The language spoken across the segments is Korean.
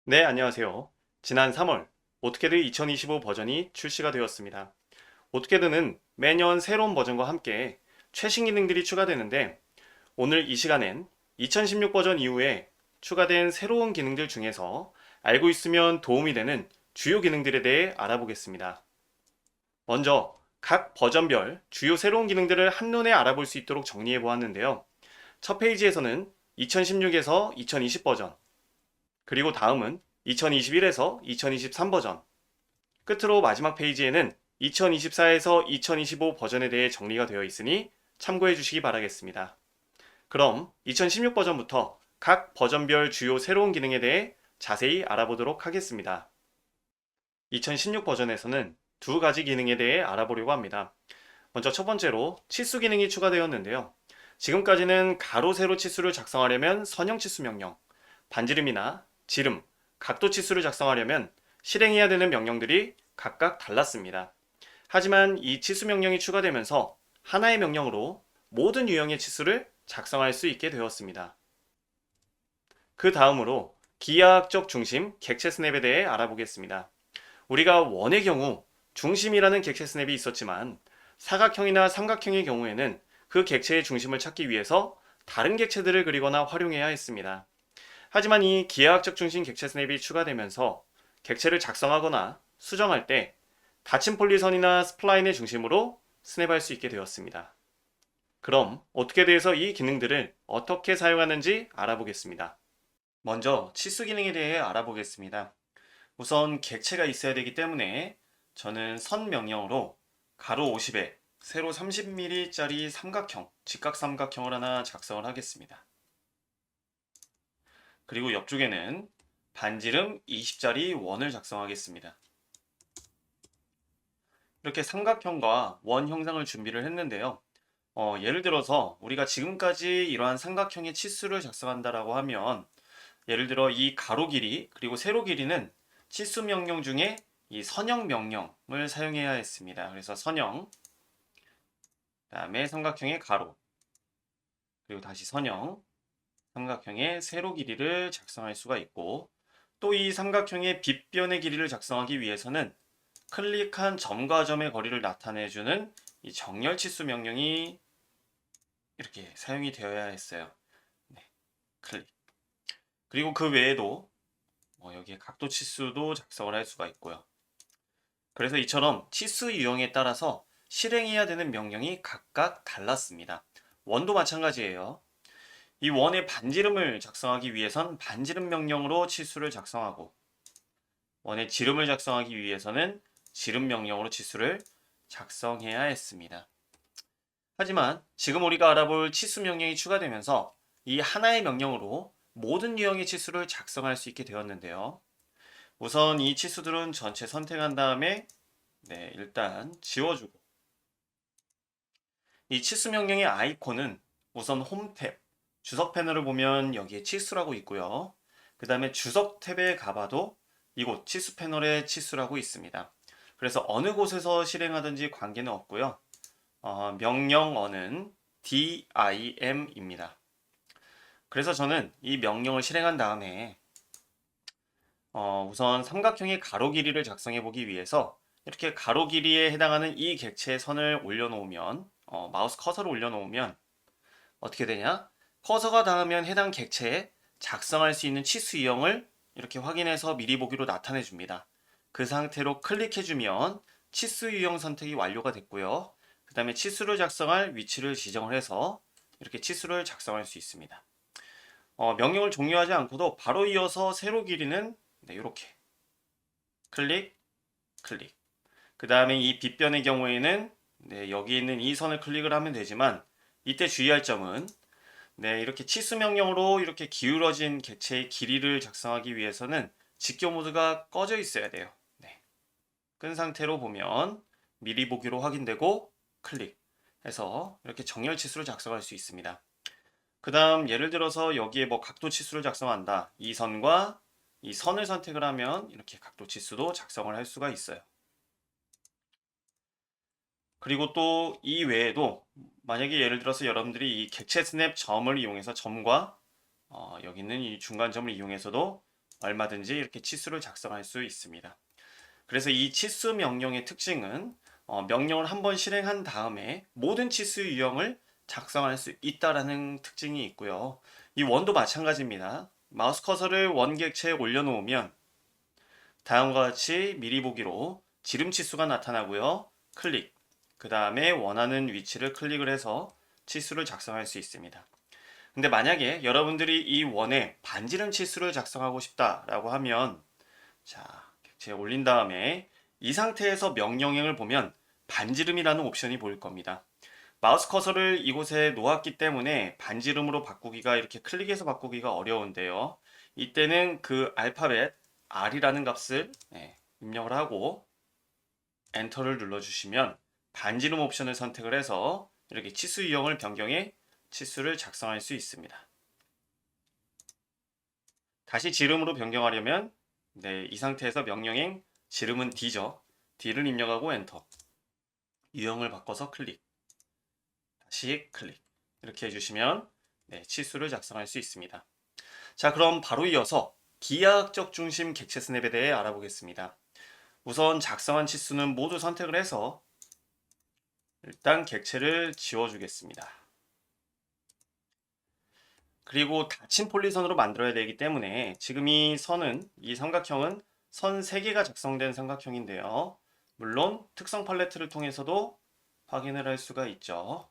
네, 안녕하세요. 지난 3월 오토캐드 2025 버전이 출시가 되었습니다. 오토캐드는 매년 새로운 버전과 함께 최신 기능들이 추가되는데 오늘 이 시간엔 2016 버전 이후에 추가된 새로운 기능들 중에서 알고 있으면 도움이 되는 주요 기능들에 대해 알아보겠습니다. 먼저 각 버전별 주요 새로운 기능들을 한눈에 알아볼 수 있도록 정리해 보았는데요. 첫 페이지에서는 2016에서 2020 버전, 그리고 다음은 2021에서 2023 버전, 끝으로 마지막 페이지에는 2024에서 2025 버전에 대해 정리가 되어 있으니 참고해 주시기 바라겠습니다. 그럼 2016 버전부터 각 버전별 주요 새로운 기능에 대해 자세히 알아보도록 하겠습니다. 2016 버전에서는 두 가지 기능에 대해 알아보려고 합니다. 먼저 첫 번째로 치수 기능이 추가되었는데요. 지금까지는 가로, 세로 치수를 작성하려면 선형 치수 명령, 반지름이나 지름, 각도 치수를 작성하려면 실행해야 되는 명령들이 각각 달랐습니다. 하지만 이 치수 명령이 추가되면서 하나의 명령으로 모든 유형의 치수를 작성할 수 있게 되었습니다. 그 다음으로 기하학적 중심 객체 스냅에 대해 알아보겠습니다. 우리가 원의 경우 중심이라는 객체 스냅이 있었지만 사각형이나 삼각형의 경우에는 그 객체의 중심을 찾기 위해서 다른 객체들을 그리거나 활용해야 했습니다. 하지만 이 기하학적 중심 객체 스냅이 추가되면서 객체를 작성하거나 수정할 때 닫힌 폴리선이나 스플라인의 중심으로 스냅할 수 있게 되었습니다. 그럼 오토캐드에서 이 기능들을 어떻게 사용하는지 알아보겠습니다. 먼저 치수 기능에 대해 알아보겠습니다. 우선 객체가 있어야 되기 때문에 저는 선 명령으로 가로 50에 세로 30mm짜리 삼각형, 직각삼각형을 하나 작성을 하겠습니다. 그리고 옆쪽에는 반지름 20짜리 원을 작성하겠습니다. 이렇게 삼각형과 원 형상을 준비를 했는데요. 예를 들어서 우리가 지금까지 이러한 삼각형의 치수를 작성한다라고 하면 예를 들어 이 가로 길이 그리고 세로 길이는 치수 명령 중에 이 선형 명령을 사용해야 했습니다. 그래서 선형, 그다음에 삼각형의 가로, 그리고 다시 선형, 삼각형의 세로 길이를 작성할 수가 있고 또 이 삼각형의 빗변의 길이를 작성하기 위해서는 클릭한 점과 점의 거리를 나타내주는 이 정렬치수 명령이 이렇게 사용이 되어야 했어요. 네, 클릭. 그리고 그 외에도 여기에 각도 치수도 작성을 할 수가 있고요. 그래서 이처럼 치수 유형에 따라서 실행해야 되는 명령이 각각 달랐습니다. 원도 마찬가지예요. 이 원의 반지름을 작성하기 위해선 반지름 명령으로 치수를 작성하고 원의 지름을 작성하기 위해서는 지름 명령으로 치수를 작성해야 했습니다. 하지만 지금 우리가 알아볼 치수 명령이 추가되면서 이 하나의 명령으로 모든 유형의 치수를 작성할 수 있게 되었는데요. 우선 이 치수들은 전체 선택한 다음에 일단 지워주고 이 치수 명령의 아이콘은 우선 홈 탭, 주석 패널을 보면 여기에 치수라고 있고요. 그 다음에 주석 탭에 가봐도 이곳 치수 패널에 치수라고 있습니다. 그래서 어느 곳에서 실행하든지 관계는 없고요. 명령어는 DIM입니다. 그래서 저는 이 명령을 실행한 다음에 우선 삼각형의 가로 길이를 작성해 보기 위해서 이렇게 가로 길이에 해당하는 이 객체의 선을 올려놓으면 마우스 커서를 올려놓으면 어떻게 되냐? 커서가 닿으면 해당 객체에 작성할 수 있는 치수 유형을 이렇게 확인해서 미리 보기로 나타내 줍니다. 그 상태로 클릭해주면 치수 유형 선택이 완료가 됐고요. 그 다음에 치수를 작성할 위치를 지정을 해서 이렇게 치수를 작성할 수 있습니다. 명령을 종료하지 않고도 바로 이어서 세로 길이는 이렇게 클릭, 클릭. 그 다음에 이 빗변의 경우에는 여기 있는 이 선을 클릭을 하면 되지만 이때 주의할 점은 이렇게 치수 명령으로 이렇게 기울어진 객체의 길이를 작성하기 위해서는 직교 모드가 꺼져 있어야 돼요. 끈 상태로 보면 미리 보기로 확인되고 클릭해서 이렇게 정렬 치수를 작성할 수 있습니다. 그 다음 예를 들어서 여기에 뭐 각도 치수를 작성한다. 이 선과 이 선을 선택을 하면 이렇게 각도 치수도 작성을 할 수가 있어요. 그리고 또 이 외에도 만약에 예를 들어서 여러분들이 이 객체 스냅 점을 이용해서 점과 여기 있는 이 중간 점을 이용해서도 얼마든지 이렇게 치수를 작성할 수 있습니다. 그래서 이 치수 명령의 특징은 명령을 한번 실행한 다음에 모든 치수 유형을 작성할 수 있다라는 특징이 있고요. 이 원도 마찬가지입니다. 마우스 커서를 원 객체에 올려놓으면 다음과 같이 미리 보기로 지름 치수가 나타나고요. 클릭, 그 다음에 원하는 위치를 클릭을 해서 치수를 작성할 수 있습니다. 근데 만약에 여러분들이 이 원에 반지름 치수를 작성하고 싶다라고 하면 자, 객체에 올린 다음에 이 상태에서 명령행을 보면 반지름이라는 옵션이 보일 겁니다. 마우스 커서를 이곳에 놓았기 때문에 반지름으로 바꾸기가 이렇게 클릭해서 바꾸기가 어려운데요. 이때는 그 알파벳 R이라는 값을 입력을 하고 엔터를 눌러주시면 반지름 옵션을 선택을 해서 이렇게 치수 유형을 변경해 치수를 작성할 수 있습니다. 다시 지름으로 변경하려면 이 상태에서 명령행 지름은 D죠. D를 입력하고 엔터. 유형을 바꿔서 클릭. 다시 클릭. 이렇게 해주시면 치수를 작성할 수 있습니다. 자, 그럼 바로 이어서 기하학적 중심 객체 스냅에 대해 알아보겠습니다. 우선 작성한 치수는 모두 선택을 해서 일단 객체를 지워주겠습니다. 그리고 닫힌 폴리선으로 만들어야 되기 때문에 지금 이 삼각형은 선 3개가 작성된 삼각형인데요. 물론 특성 팔레트를 통해서도 확인을 할 수가 있죠.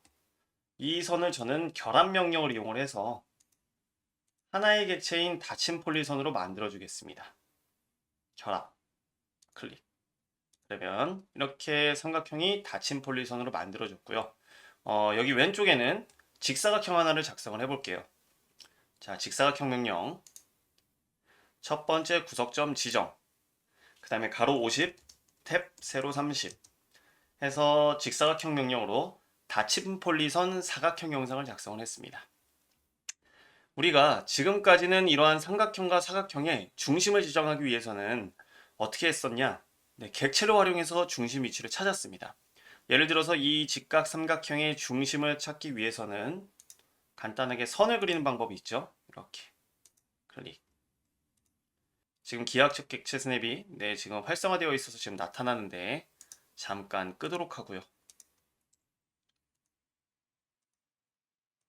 이 선을 저는 결합 명령을 이용을 해서 하나의 객체인 닫힌 폴리선으로 만들어 주겠습니다. 결합, 클릭. 그러면 이렇게 삼각형이 닫힌 폴리선으로 만들어졌고요. 여기 왼쪽에는 직사각형 하나를 작성을 해볼게요. 자, 직사각형 명령. 첫 번째 구석점 지정. 그 다음에 가로 50, 탭, 세로 30 해서 직사각형 명령으로 닫힌 폴리선 사각형 형상을 작성을 했습니다. 우리가 지금까지는 이러한 삼각형과 사각형의 중심을 지정하기 위해서는 어떻게 했었냐? 객체를 활용해서 중심 위치를 찾았습니다. 예를 들어서 이 직각 삼각형의 중심을 찾기 위해서는 간단하게 선을 그리는 방법이 있죠. 이렇게 클릭. 지금 기하학적 객체 스냅이 지금 활성화되어 있어서 지금 나타나는데 잠깐 끄도록 하고요.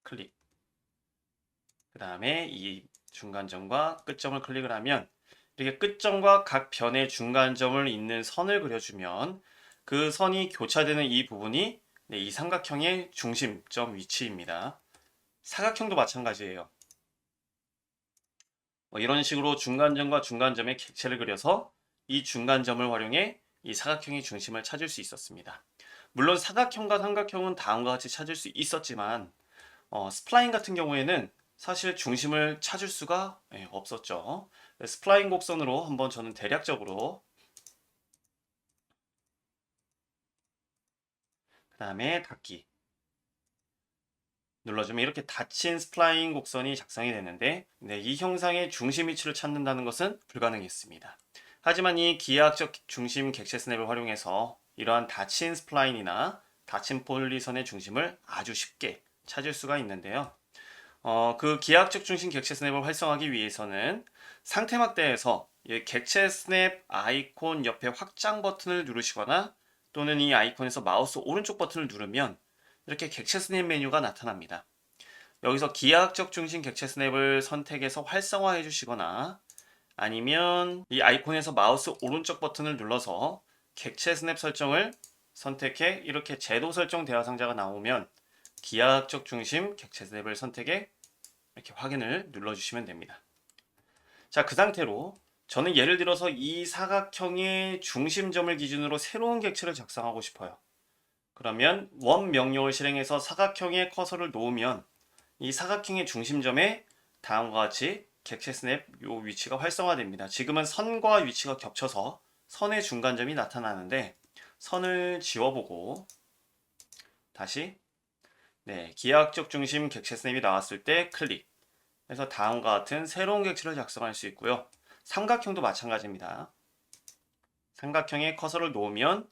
클릭. 그 다음에 이 중간점과 끝점을 클릭을 하면 이렇게 끝점과 각 변의 중간점을 잇는 선을 그려주면 그 선이 교차되는 이 부분이 이 삼각형의 중심점 위치입니다. 사각형도 마찬가지예요. 이런 식으로 중간점과 중간점의 객체를 그려서 이 중간점을 활용해 이 사각형의 중심을 찾을 수 있었습니다. 물론 사각형과 삼각형은 다음과 같이 찾을 수 있었지만 스플라인 같은 경우에는 사실 중심을 찾을 수가 없었죠. 스플라인 곡선으로 한번 저는 대략적으로 그 다음에 닫기 눌러주면 이렇게 닫힌 스플라인 곡선이 작성이 되는데 이 형상의 중심 위치를 찾는다는 것은 불가능했습니다. 하지만 이 기하학적 중심 객체 스냅을 활용해서 이러한 닫힌 스플라인이나 닫힌 폴리선의 중심을 아주 쉽게 찾을 수가 있는데요. 그 기하학적 중심 객체 스냅을 활성화하기 위해서는 상태 막대에서 이 객체 스냅 아이콘 옆에 확장 버튼을 누르시거나 또는 이 아이콘에서 마우스 오른쪽 버튼을 누르면 이렇게 객체 스냅 메뉴가 나타납니다. 여기서 기하학적 중심 객체 스냅을 선택해서 활성화해 주시거나 아니면 이 아이콘에서 마우스 오른쪽 버튼을 눌러서 객체 스냅 설정을 선택해 이렇게 제도 설정 대화 상자가 나오면 기하학적 중심 객체 스냅을 선택해 이렇게 확인을 눌러주시면 됩니다. 자, 그 상태로 저는 예를 들어서 이 사각형의 중심점을 기준으로 새로운 객체를 작성하고 싶어요. 그러면 원 명령을 실행해서 사각형에 커서를 놓으면 이 사각형의 중심점에 다음과 같이 객체 스냅 요 위치가 활성화됩니다. 지금은 선과 위치가 겹쳐서 선의 중간점이 나타나는데 선을 지워보고 다시 기하학적 중심 객체 스냅이 나왔을 때 클릭 해서 다음과 같은 새로운 객체를 작성할 수 있고요. 삼각형도 마찬가지입니다. 삼각형에 커서를 놓으면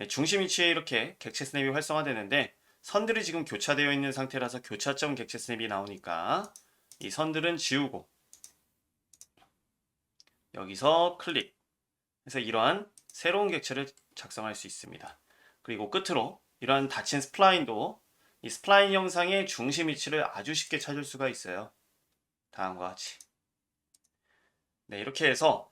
중심 위치에 이렇게 객체 스냅이 활성화되는데 선들이 지금 교차되어 있는 상태라서 교차점 객체 스냅이 나오니까 이 선들은 지우고 여기서 클릭 해서 이러한 새로운 객체를 작성할 수 있습니다. 그리고 끝으로 이러한 닫힌 스플라인도 이 스플라인 형상의 중심 위치를 아주 쉽게 찾을 수가 있어요. 다음과 같이. 네, 이렇게 해서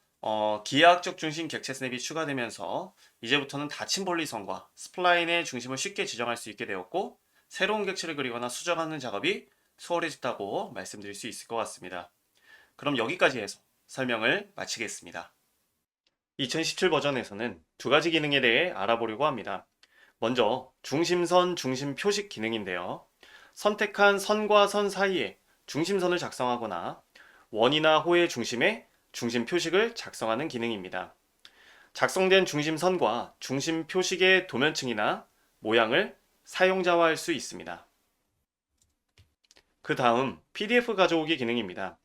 기하학적 중심 객체 스냅이 추가되면서 이제부터는 닫힌 볼리선과 스플라인의 중심을 쉽게 지정할 수 있게 되었고, 새로운 객체를 그리거나 수정하는 작업이 수월해졌다고 말씀드릴 수 있을 것 같습니다. 그럼 여기까지 해서 설명을 마치겠습니다. 2017 버전에서는 두 가지 기능에 대해 알아보려고 합니다. 먼저 중심선 중심 표식 기능인데요. 선택한 선과 선 사이에 중심선을 작성하거나 원이나 호의 중심에 중심 표식을 작성하는 기능입니다. 작성된 중심선과 중심 표식의 도면층이나 모양을 사용자화할 수 있습니다. 그 다음 PDF 가져오기 기능입니다.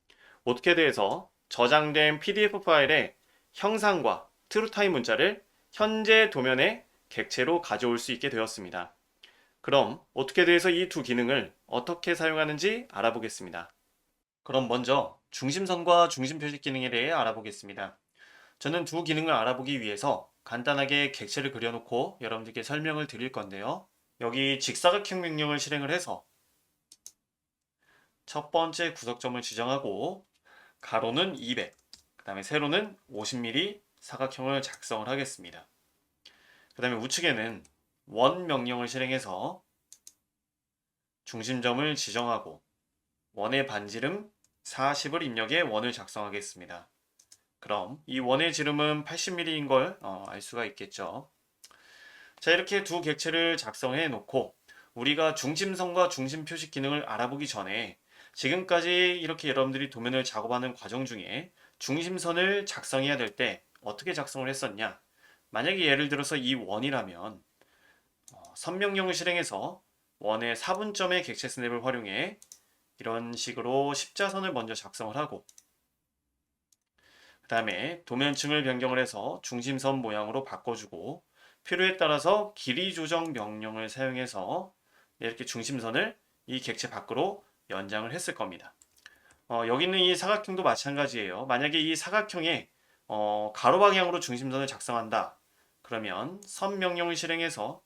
오토캐드에서 저장된 PDF 파일에 형상과 트루타임 문자를 현재 도면의 객체로 가져올 수 있게 되었습니다. 그럼 오토캐드에서 이 두 기능을 어떻게 사용하는지 알아보겠습니다. 그럼 먼저 중심선과 중심 표식 기능에 대해 알아보겠습니다. 저는 두 기능을 알아보기 위해서 간단하게 객체를 그려놓고 여러분들께 설명을 드릴 건데요. 여기 직사각형 명령을 실행을 해서 첫 번째 구석점을 지정하고 가로는 200, 그 다음에 세로는 50mm 사각형을 작성을 하겠습니다. 그 다음에 우측에는 원 명령을 실행해서 중심점을 지정하고 원의 반지름 40을 입력해 원을 작성하겠습니다. 그럼 이 원의 지름은 80mm인 걸 알 수가 있겠죠. 자, 이렇게 두 객체를 작성해 놓고 우리가 중심선과 중심 표식 기능을 알아보기 전에 지금까지 이렇게 여러분들이 도면을 작업하는 과정 중에 중심선을 작성해야 될 때 어떻게 작성을 했었냐? 만약에 예를 들어서 이 원이라면 선명령을 실행해서 원의 사분점의 객체 스냅을 활용해 이런 식으로 십자선을 먼저 작성을 하고, 그 다음에 도면층을 변경을 해서 중심선 모양으로 바꿔주고, 필요에 따라서 길이 조정 명령을 사용해서 이렇게 중심선을 이 객체 밖으로 연장을 했을 겁니다. 여기 있는 이 사각형도 마찬가지예요. 만약에 이 사각형에 가로 방향으로 중심선을 작성한다. 그러면 선 명령을 실행해서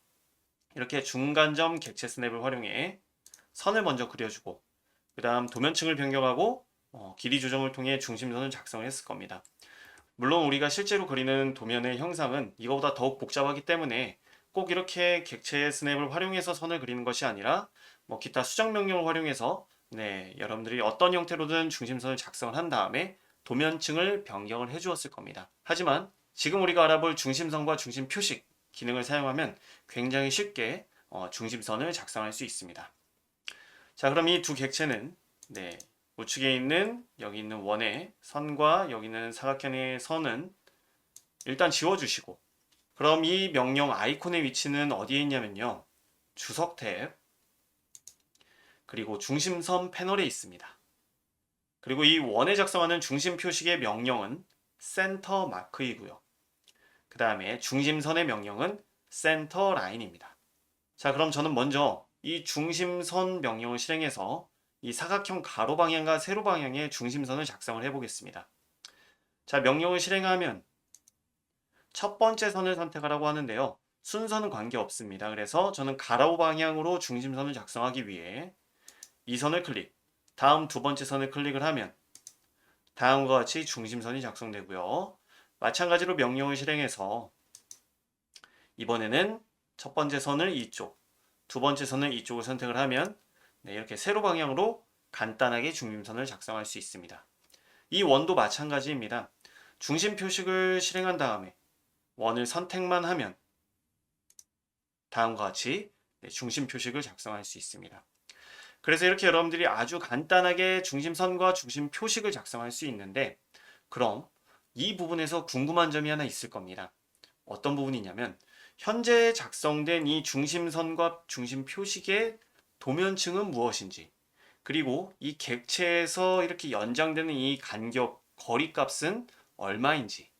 이렇게 중간점 객체 스냅을 활용해 선을 먼저 그려주고, 그 다음 도면층을 변경하고 길이 조정을 통해 중심선을 작성을 했을 겁니다. 물론 우리가 실제로 그리는 도면의 형상은 이거보다 더욱 복잡하기 때문에 꼭 이렇게 객체 스냅을 활용해서 선을 그리는 것이 아니라 기타 수정 명령을 활용해서 여러분들이 어떤 형태로든 중심선을 작성을 한 다음에 도면층을 변경을 해 주었을 겁니다. 하지만 지금 우리가 알아볼 중심선과 중심 표식 기능을 사용하면 굉장히 쉽게 중심선을 작성할 수 있습니다. 자, 그럼 이 두 객체는 우측에 있는 여기 있는 원의 선과 여기 있는 사각형의 선은 일단 지워주시고, 그럼 이 명령 아이콘의 위치는 어디에 있냐면요, 주석 탭 그리고 중심선 패널에 있습니다. 그리고 이 원에 작성하는 중심 표식의 명령은 센터 마크이고요. 그 다음에 중심선의 명령은 센터 라인입니다. 자, 그럼 저는 먼저 이 중심선 명령을 실행해서 이 사각형 가로 방향과 세로 방향의 중심선을 작성을 해보겠습니다. 자, 명령을 실행하면 첫 번째 선을 선택하라고 하는데요. 순서는 관계없습니다. 그래서 저는 가로 방향으로 중심선을 작성하기 위해 이 선을 클릭, 다음 두 번째 선을 클릭을 하면 다음과 같이 중심선이 작성되고요. 마찬가지로 명령을 실행해서 이번에는 첫 번째 선을 이쪽, 두 번째 선을 이쪽을 선택을 하면 이렇게 세로 방향으로 간단하게 중심선을 작성할 수 있습니다. 이 원도 마찬가지입니다. 중심 표식을 실행한 다음에 원을 선택만 하면 다음과 같이 중심 표식을 작성할 수 있습니다. 그래서 이렇게 여러분들이 아주 간단하게 중심선과 중심 표식을 작성할 수 있는데, 그럼 이 부분에서 궁금한 점이 하나 있을 겁니다. 어떤 부분이냐면 현재 작성된 이 중심선과 중심 표식의 도면층은 무엇인지, 그리고 이 객체에서 이렇게 연장되는 이 간격, 거리 값은 얼마인지,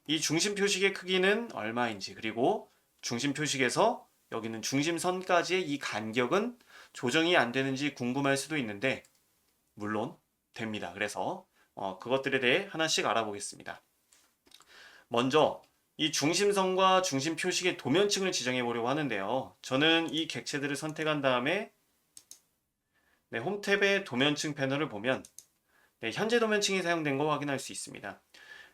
이 중심 표식의 크기는 얼마인지, 그리고 중심 표식에서 여기는 중심선까지의 이 간격은 조정이 안 되는지 궁금할 수도 있는데 물론 됩니다. 그래서 그것들에 대해 하나씩 알아보겠습니다. 먼저 이 중심선과 중심 표식의 도면층을 지정해 보려고 하는데요. 저는 이 객체들을 선택한 다음에 홈 탭의 도면층 패널을 보면 현재 도면층이 사용된 거 확인할 수 있습니다.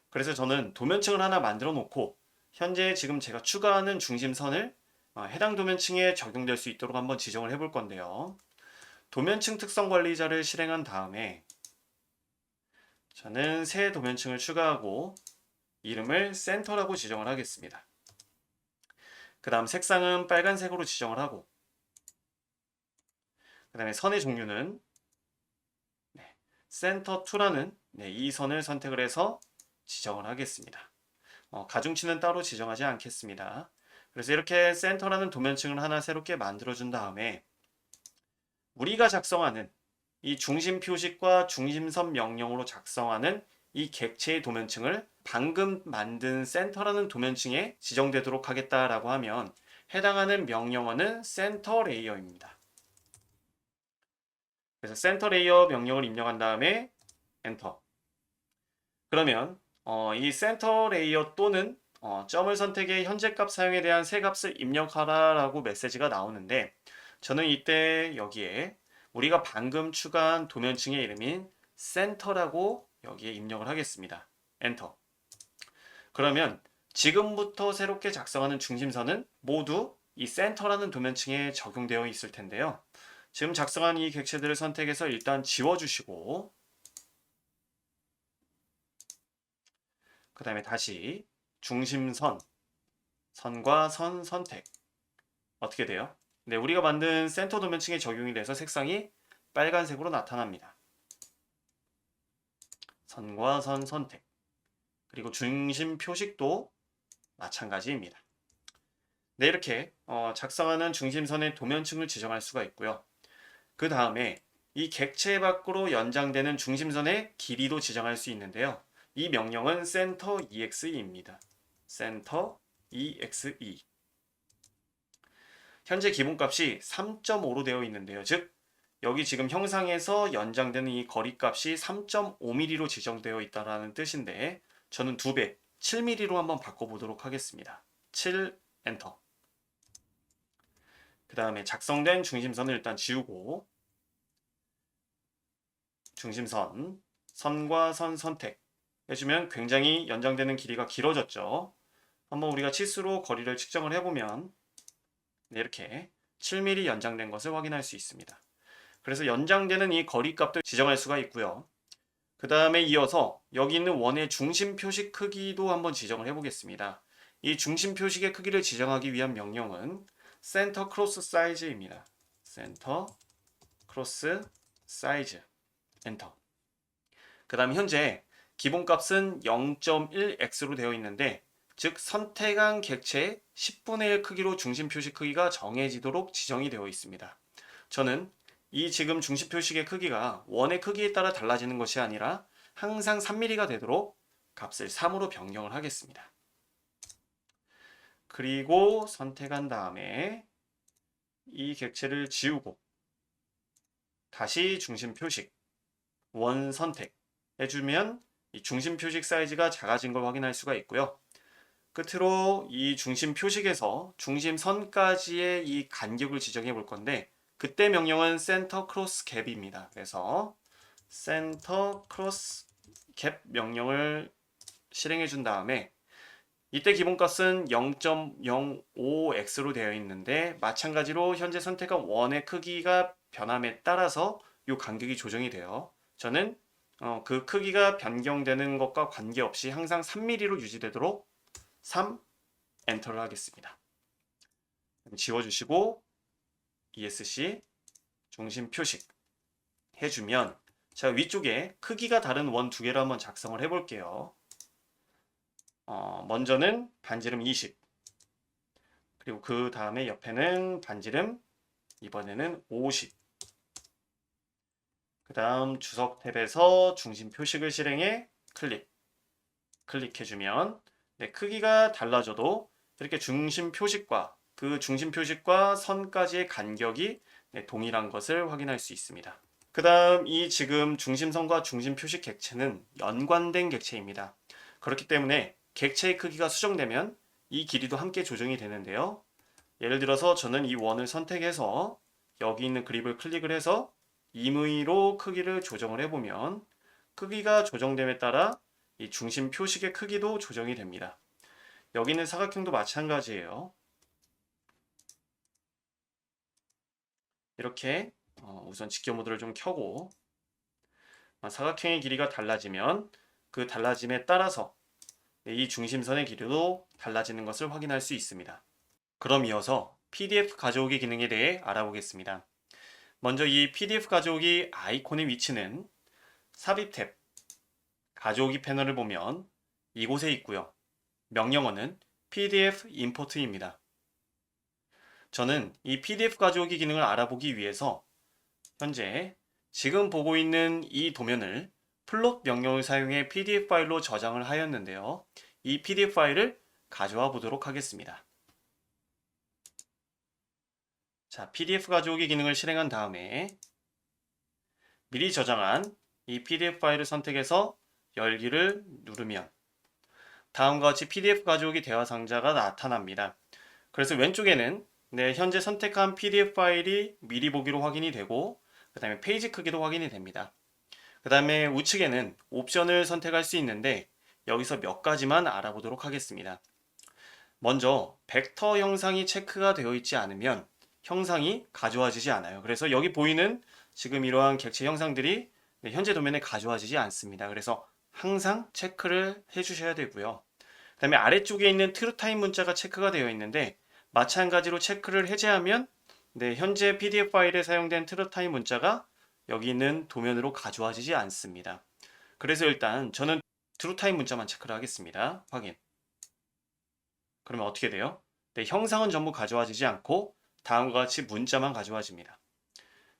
그래서 저는 도면층을 하나 만들어 놓고 현재 지금 제가 추가하는 중심선을 해당 도면층에 적용될 수 있도록 한번 지정을 해볼 건데요. 도면층 특성 관리자를 실행한 다음에 저는 새 도면층을 추가하고 이름을 센터라고 지정을 하겠습니다. 그 다음 색상은 빨간색으로 지정을 하고 그 다음에 선의 종류는 센터2라는 이 선을 선택을 해서 지정을 하겠습니다. 가중치는 따로 지정하지 않겠습니다. 그래서 이렇게 센터라는 도면층을 하나 새롭게 만들어준 다음에 우리가 작성하는 이 중심 표식과 중심선 명령으로 작성하는 이 객체의 도면층을 방금 만든 센터라는 도면층에 지정되도록 하겠다라고 하면 해당하는 명령어는 센터 레이어입니다. 그래서 센터 레이어 명령을 입력한 다음에 엔터. 그러면 이 센터 레이어 또는 점을 선택해 현재 값 사용에 대한 새 값을 입력하라 라고 메시지가 나오는데 저는 이때 여기에 우리가 방금 추가한 도면층의 이름인 센터라고 여기에 입력을 하겠습니다. 엔터. 그러면 지금부터 새롭게 작성하는 중심선은 모두 이 센터라는 도면층에 적용되어 있을 텐데요. 지금 작성한 이 객체들을 선택해서 일단 지워주시고 그 다음에 다시 중심선, 선과 선 선택 어떻게 돼요? 네, 우리가 만든 센터 도면층에 적용이 돼서 색상이 빨간색으로 나타납니다. 선과 선 선택 그리고 중심 표식도 마찬가지입니다. 네, 이렇게 작성하는 중심선의 도면층을 지정할 수가 있고요. 그 다음에 이 객체 밖으로 연장되는 중심선의 길이도 지정할 수 있는데요. 이 명령은 center exe입니다. center exe. 현재 기본값이 3.5로 되어 있는데요. 즉 여기 지금 형상에서 연장되는 이 거리값이 3.5mm로 지정되어 있다는 뜻인데 저는 2배, 7mm로 한번 바꿔보도록 하겠습니다. 7, 엔터. 그 다음에 작성된 중심선을 일단 지우고 중심선, 선과 선 선택 해주면 굉장히 연장되는 길이가 길어졌죠. 한번 우리가 치수로 거리를 측정을 해보면 이렇게 7mm 연장된 것을 확인할 수 있습니다. 그래서 연장되는 이 거리값도 지정할 수가 있고요. 그 다음에 이어서 여기 있는 원의 중심 표식 크기도 한번 지정을 해보겠습니다. 이 중심 표식의 크기를 지정하기 위한 명령은 center cross size입니다. center cross size 엔터. 그 다음 현재 기본값은 0.1x로 되어 있는데 즉 선택한 객체의 10분의 1 크기로 중심 표식 크기가 정해지도록 지정이 되어 있습니다. 저는 이 지금 중심 표식의 크기가 원의 크기에 따라 달라지는 것이 아니라 항상 3mm가 되도록 값을 3으로 변경을 하겠습니다. 그리고 선택한 다음에 이 객체를 지우고 다시 중심 표식 원 선택 해주면 이 중심 표식 사이즈가 작아진 걸 확인할 수가 있고요. 끝으로 이 중심 표식에서 중심선까지의 이 간격을 지정해 볼 건데 그때 명령은 center cross gap입니다. 그래서 center cross gap 명령을 실행해 준 다음에 이때 기본값은 0.05x로 되어 있는데 마찬가지로 현재 선택한 원의 크기가 변함에 따라서 이 간격이 조정이 돼요. 저는 그 크기가 변경되는 것과 관계없이 항상 3mm로 유지되도록 3 엔터를 하겠습니다. 지워주시고 ESC 중심 표식 해주면 제가 위쪽에 크기가 다른 원 두 개를 한번 작성을 해볼게요. 먼저는 반지름 20 그리고 그 다음에 옆에는 반지름 이번에는 50 그 다음 주석 탭에서 중심 표식을 실행해 클릭해주면 크기가 달라져도 이렇게 중심 표식과 그 중심 표식과 선까지의 간격이 동일한 것을 확인할 수 있습니다. 그 다음 이 지금 중심선과 중심 표시 객체는 연관된 객체입니다. 그렇기 때문에 객체의 크기가 수정되면 이 길이도 함께 조정이 되는데요. 예를 들어서 저는 이 원을 선택해서 여기 있는 그립을 클릭을 해서 임의로 크기를 조정을 해보면 크기가 조정됨에 따라 이 중심 표식의 크기도 조정이 됩니다. 여기 있는 사각형도 마찬가지예요. 이렇게 우선 직경 모드를 좀 켜고 사각형의 길이가 달라지면 그 달라짐에 따라서 이 중심선의 길이도 달라지는 것을 확인할 수 있습니다. 그럼 이어서 PDF 가져오기 기능에 대해 알아보겠습니다. 먼저 이 PDF 가져오기 아이콘의 위치는 삽입 탭, 가져오기 패널을 보면 이곳에 있고요. 명령어는 PDF 임포트입니다. 저는 이 PDF 가져오기 기능을 알아보기 위해서 현재 지금 보고 있는 이 도면을 플롯 명령을 사용해 PDF 파일로 저장을 하였는데요. 이 PDF 파일을 가져와 보도록 하겠습니다. 자, PDF 가져오기 기능을 실행한 다음에 미리 저장한 이 PDF 파일을 선택해서 열기를 누르면 다음과 같이 PDF 가져오기 대화 상자가 나타납니다. 그래서 왼쪽에는 현재 선택한 PDF 파일이 미리 보기로 확인이 되고 그 다음에 페이지 크기도 확인이 됩니다. 그 다음에 우측에는 옵션을 선택할 수 있는데 여기서 몇 가지만 알아보도록 하겠습니다. 먼저 벡터 형상이 체크가 되어 있지 않으면 형상이 가져와지지 않아요. 그래서 여기 보이는 지금 이러한 객체 형상들이 현재 도면에 가져와지지 않습니다. 그래서 항상 체크를 해주셔야 되고요. 그 다음에 아래쪽에 있는 트루타임 문자가 체크가 되어 있는데 마찬가지로 체크를 해제하면 현재 PDF 파일에 사용된 트루타임 문자가 여기 있는 도면으로 가져와지지 않습니다. 그래서 일단 저는 트루타임 문자만 체크를 하겠습니다. 확인. 그러면 어떻게 돼요? 형상은 전부 가져와지지 않고 다음과 같이 문자만 가져와집니다.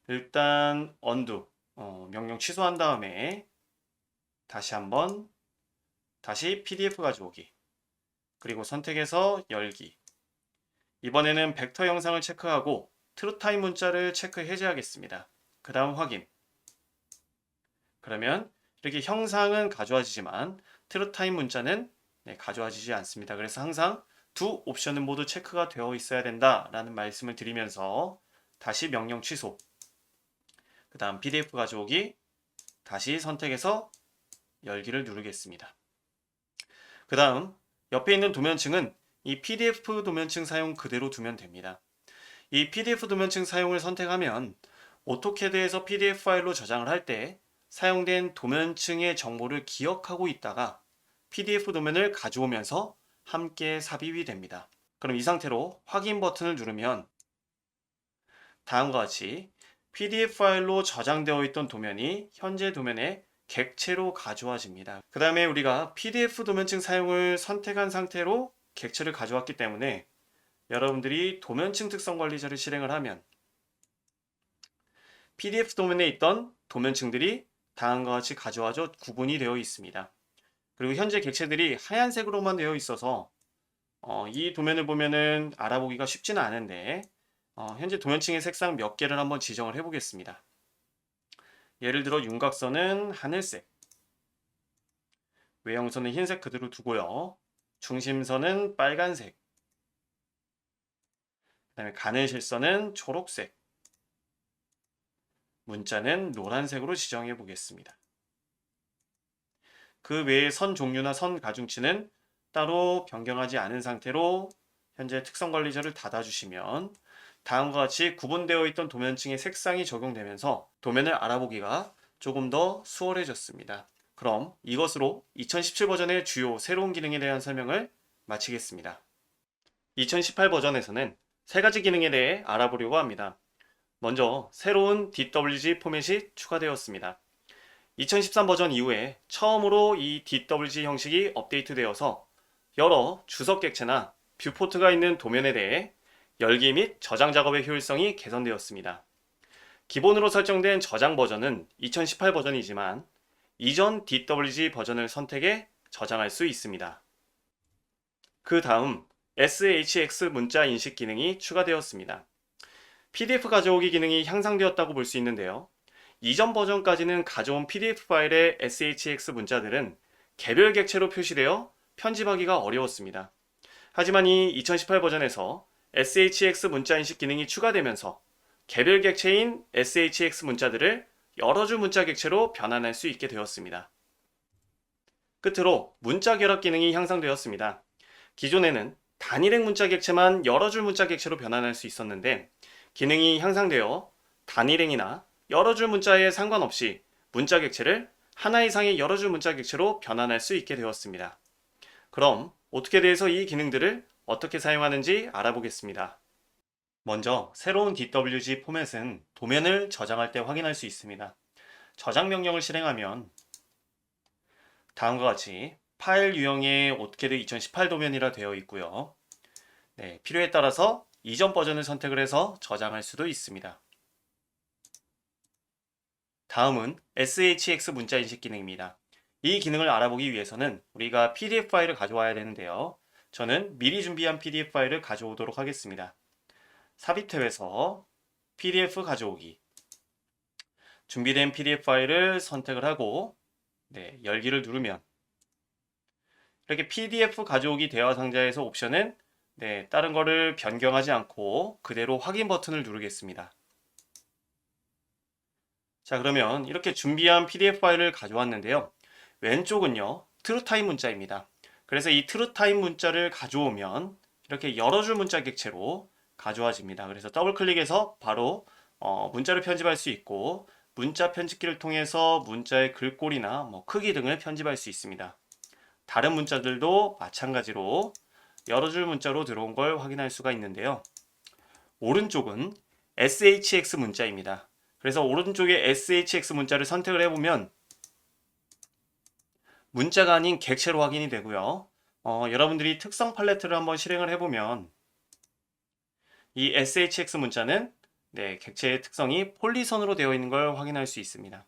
일단 undo 명령 취소한 다음에 다시 한번 다시 PDF 가져오기 그리고 선택해서 열기. 이번에는 벡터 형상을 체크하고 트루타임 문자를 체크 해제하겠습니다. 그 다음 확인. 그러면 이렇게 형상은 가져와지지만 트루타임 문자는 가져와지지 않습니다. 그래서 항상 두 옵션은 모두 체크가 되어 있어야 된다라는 말씀을 드리면서 다시 명령 취소. 그 다음 PDF 가져오기 다시 선택해서 열기를 누르겠습니다. 그 다음 옆에 있는 도면층은 이 PDF 도면층 사용 그대로 두면 됩니다. 이 PDF 도면층 사용을 선택하면 오토캐드에서 PDF 파일로 저장을 할 때 사용된 도면층의 정보를 기억하고 있다가 PDF 도면을 가져오면서 함께 삽입이 됩니다. 그럼 이 상태로 확인 버튼을 누르면 다음과 같이 PDF 파일로 저장되어 있던 도면이 현재 도면에 객체로 가져와집니다. 그 다음에 우리가 PDF 도면층 사용을 선택한 상태로 객체를 가져왔기 때문에 여러분들이 도면층 특성 관리자를 실행을 하면 PDF 도면에 있던 도면층들이 다음과 같이 가져와져 구분이 되어 있습니다. 그리고 현재 객체들이 하얀색으로만 되어 있어서 이 도면을 보면은 알아보기가 쉽지는 않은데 현재 도면층의 색상 몇 개를 한번 지정을 해 보겠습니다. 예를 들어 윤곽선은 하늘색, 외형선은 흰색 그대로 두고요. 중심선은 빨간색, 그 다음에 가늘실선은 초록색, 문자는 노란색으로 지정해 보겠습니다. 그 외의 선 종류나 선 가중치는 따로 변경하지 않은 상태로 현재 특성 관리자를 닫아주시면 다음과 같이 구분되어 있던 도면층의 색상이 적용되면서 도면을 알아보기가 조금 더 수월해졌습니다. 그럼 이것으로 2017 버전의 주요 새로운 기능에 대한 설명을 마치겠습니다. 2018 버전에서는 세 가지 기능에 대해 알아보려고 합니다. 먼저 새로운 DWG 포맷이 추가되었습니다. 2013 버전 이후에 처음으로 이 DWG 형식이 업데이트되어서 여러 주석 객체나 뷰포트가 있는 도면에 대해 열기 및 저장 작업의 효율성이 개선되었습니다. 기본으로 설정된 저장 버전은 2018 버전이지만 이전 DWG 버전을 선택해 저장할 수 있습니다. 그 다음 SHX 문자 인식 기능이 추가되었습니다. PDF 가져오기 기능이 향상되었다고 볼 수 있는데요. 이전 버전까지는 가져온 PDF 파일의 SHX 문자들은 개별 객체로 표시되어 편집하기가 어려웠습니다. 하지만 이 2018 버전에서 SHX 문자 인식 기능이 추가되면서 개별 객체인 SHX 문자들을 여러 줄 문자 객체로 변환할 수 있게 되었습니다. 끝으로 문자 결합 기능이 향상되었습니다. 기존에는 단일행 문자 객체만 여러 줄 문자 객체로 변환할 수 있었는데 기능이 향상되어 단일행이나 여러 줄 문자에 상관없이 문자 객체를 하나 이상의 여러 줄 문자 객체로 변환할 수 있게 되었습니다. 그럼 오토캐드에서 이 기능들을 어떻게 사용하는지 알아보겠습니다. 먼저 새로운 DWG 포맷은 도면을 저장할 때 확인할 수 있습니다. 저장 명령을 실행하면 다음과 같이 파일 유형의 오토캐드 2018 도면이라 되어 있고요. 필요에 따라서 이전 버전을 선택을 해서 저장할 수도 있습니다. 다음은 SHX 문자 인식 기능입니다. 이 기능을 알아보기 위해서는 우리가 PDF 파일을 가져와야 되는데요. 저는 미리 준비한 PDF 파일을 가져오도록 하겠습니다. 삽입 탭에서 PDF 가져오기. 준비된 PDF 파일을 선택을 하고 열기를 누르면 이렇게 PDF 가져오기 대화 상자에서 옵션은 다른 거를 변경하지 않고 그대로 확인 버튼을 누르겠습니다. 자, 그러면 이렇게 준비한 PDF 파일을 가져왔는데요. 왼쪽은요, 트루타임 문자입니다. 그래서 이 트루타임 문자를 가져오면 이렇게 여러 줄 문자 객체로 가져와집니다. 그래서 더블 클릭해서 바로 문자를 편집할 수 있고 문자 편집기를 통해서 문자의 글꼴이나 크기 등을 편집할 수 있습니다. 다른 문자들도 마찬가지로 여러 줄 문자로 들어온 걸 확인할 수가 있는데요. 오른쪽은 SHX 문자입니다. 그래서 오른쪽에 SHX 문자를 선택을 해보면 문자가 아닌 객체로 확인이 되고요. 여러분들이 특성 팔레트를 한번 실행을 해보면 이 SHX 문자는 객체의 특성이 폴리선으로 되어 있는 걸 확인할 수 있습니다.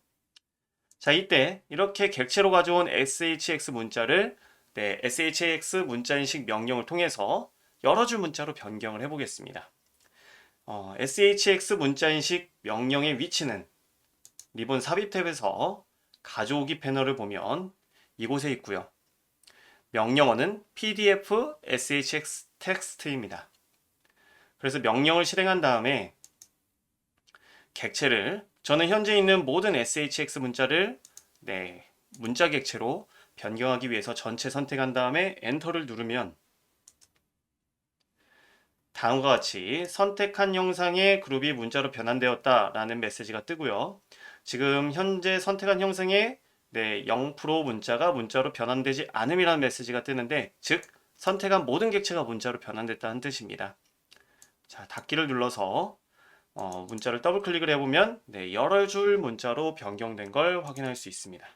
자, 이때 이렇게 객체로 가져온 SHX 문자를 SHX 문자 인식 명령을 통해서 여러 줄 문자로 변경을 해보겠습니다. SHX 문자 인식 명령의 위치는 리본 삽입 탭에서 가져오기 패널을 보면 이곳에 있고요. 명령어는 PDF SHX 텍스트입니다. 그래서 명령을 실행한 다음에 객체를 저는 현재 있는 모든 SHX 문자를 문자 객체로 변경하기 위해서 전체 선택한 다음에 엔터를 누르면 다음과 같이 선택한 형상의 그룹이 문자로 변환되었다 라는 메시지가 뜨고요. 지금 현재 선택한 형상의 0% 문자가 문자로 변환되지 않음이라는 메시지가 뜨는데 즉 선택한 모든 객체가 문자로 변환됐다는 뜻입니다. 자, 닫기를 눌러서 문자를 더블 클릭을 해보면 여러 줄 문자로 변경된 걸 확인할 수 있습니다.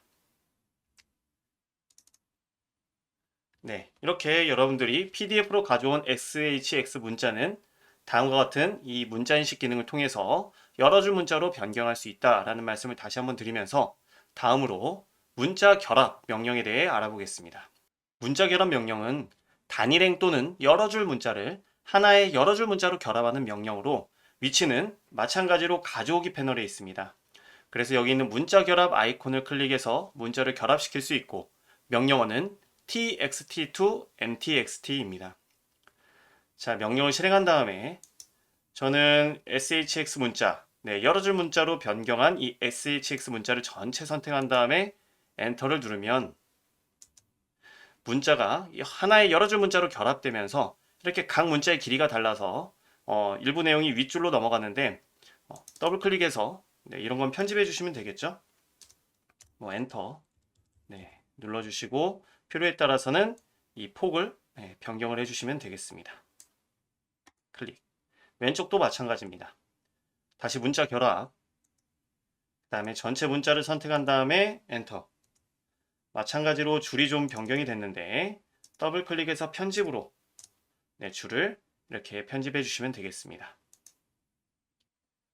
이렇게 여러분들이 PDF로 가져온 SHX 문자는 다음과 같은 이 문자 인식 기능을 통해서 여러 줄 문자로 변경할 수 있다라는 말씀을 다시 한번 드리면서 다음으로 문자 결합 명령에 대해 알아보겠습니다. 문자 결합 명령은 단일행 또는 여러 줄 문자를 하나의 여러 줄 문자로 결합하는 명령으로 위치는 마찬가지로 가져오기 패널에 있습니다. 그래서 여기 있는 문자 결합 아이콘을 클릭해서 문자를 결합시킬 수 있고 명령어는 txt to mtxt입니다. 자, 명령을 실행한 다음에 저는 shx 문자, 여러 줄 문자로 변경한 이 shx 문자를 전체 선택한 다음에 엔터를 누르면 문자가 하나의 여러 줄 문자로 결합되면서 이렇게 각 문자의 길이가 달라서 일부 내용이 윗줄로 넘어가는데 더블 클릭해서 이런 건 편집해 주시면 되겠죠. 엔터 눌러주시고 필요에 따라서는 이 폭을 변경을 해주시면 되겠습니다. 클릭. 왼쪽도 마찬가지입니다. 다시 문자 결합. 그 다음에 전체 문자를 선택한 다음에 엔터. 마찬가지로 줄이 좀 변경이 됐는데 더블 클릭해서 편집으로 줄을 이렇게 편집해 주시면 되겠습니다.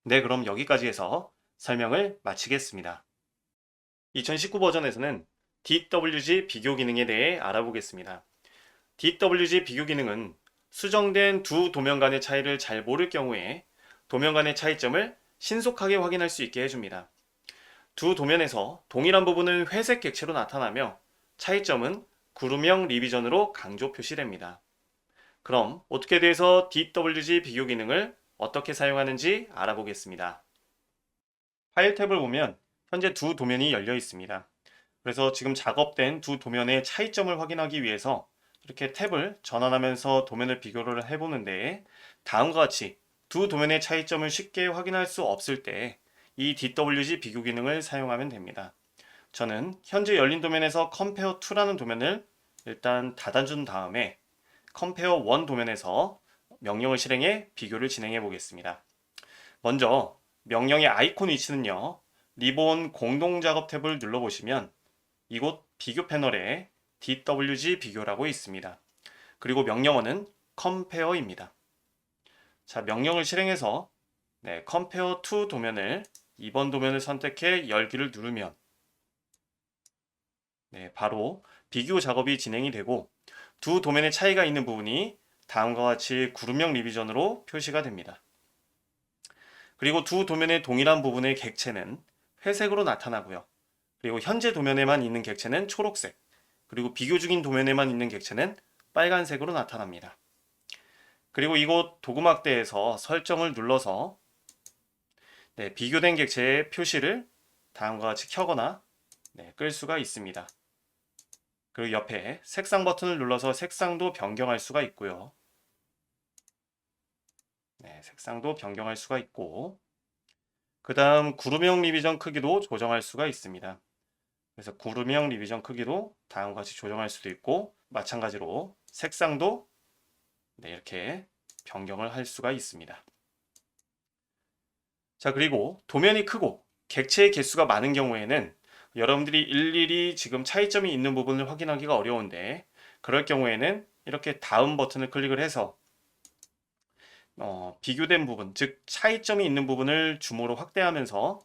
그럼 여기까지 해서 설명을 마치겠습니다. 2019 버전에서는 DWG 비교 기능에 대해 알아보겠습니다. DWG 비교 기능은 수정된 두 도면 간의 차이를 잘 모를 경우에 도면 간의 차이점을 신속하게 확인할 수 있게 해줍니다. 두 도면에서 동일한 부분은 회색 객체로 나타나며 차이점은 구름형 리비전으로 강조 표시됩니다. 그럼 오토캐드에서 DWG 비교 기능을 어떻게 사용하는지 알아보겠습니다. 파일 탭을 보면 현재 두 도면이 열려 있습니다. 그래서 지금 작업된 두 도면의 차이점을 확인하기 위해서 이렇게 탭을 전환하면서 도면을 비교를 해보는데, 다음과 같이 두 도면의 차이점을 쉽게 확인할 수 없을 때 이 DWG 비교 기능을 사용하면 됩니다. 저는 현재 열린 도면에서 Compare 2라는 도면을 일단 닫아준 다음에 Compare 1 도면에서 명령을 실행해 비교를 진행해 보겠습니다. 먼저 명령의 아이콘 위치는요, 리본 공동 작업 탭을 눌러보시면 이곳 비교 패널에 DWG 비교라고 있습니다. 그리고 명령어는 Compare입니다. 자, 명령을 실행해서 Compare to 도면을 2번 도면을 선택해 열기를 누르면 바로 비교 작업이 진행이 되고 두 도면의 차이가 있는 부분이 다음과 같이 구름형 리비전으로 표시가 됩니다. 그리고 두 도면의 동일한 부분의 객체는 회색으로 나타나고요. 그리고 현재 도면에만 있는 객체는 초록색, 그리고 비교 중인 도면에만 있는 객체는 빨간색으로 나타납니다. 그리고 이곳 도구막대에서 설정을 눌러서 비교된 객체의 표시를 다음과 같이 켜거나 끌 수가 있습니다. 그리고 옆에 색상 버튼을 눌러서 색상도 변경할 수가 있고요. 색상도 변경할 수가 있고, 그 다음 구름형 리비전 크기도 조정할 수가 있습니다. 그래서 구름형 리비전 크기도 다음과 같이 조정할 수도 있고, 마찬가지로 색상도 이렇게 변경을 할 수가 있습니다. 자, 그리고 도면이 크고 객체의 개수가 많은 경우에는 여러분들이 일일이 지금 차이점이 있는 부분을 확인하기가 어려운데, 그럴 경우에는 이렇게 다음 버튼을 클릭을 해서 비교된 부분, 즉 차이점이 있는 부분을 줌으로 확대하면서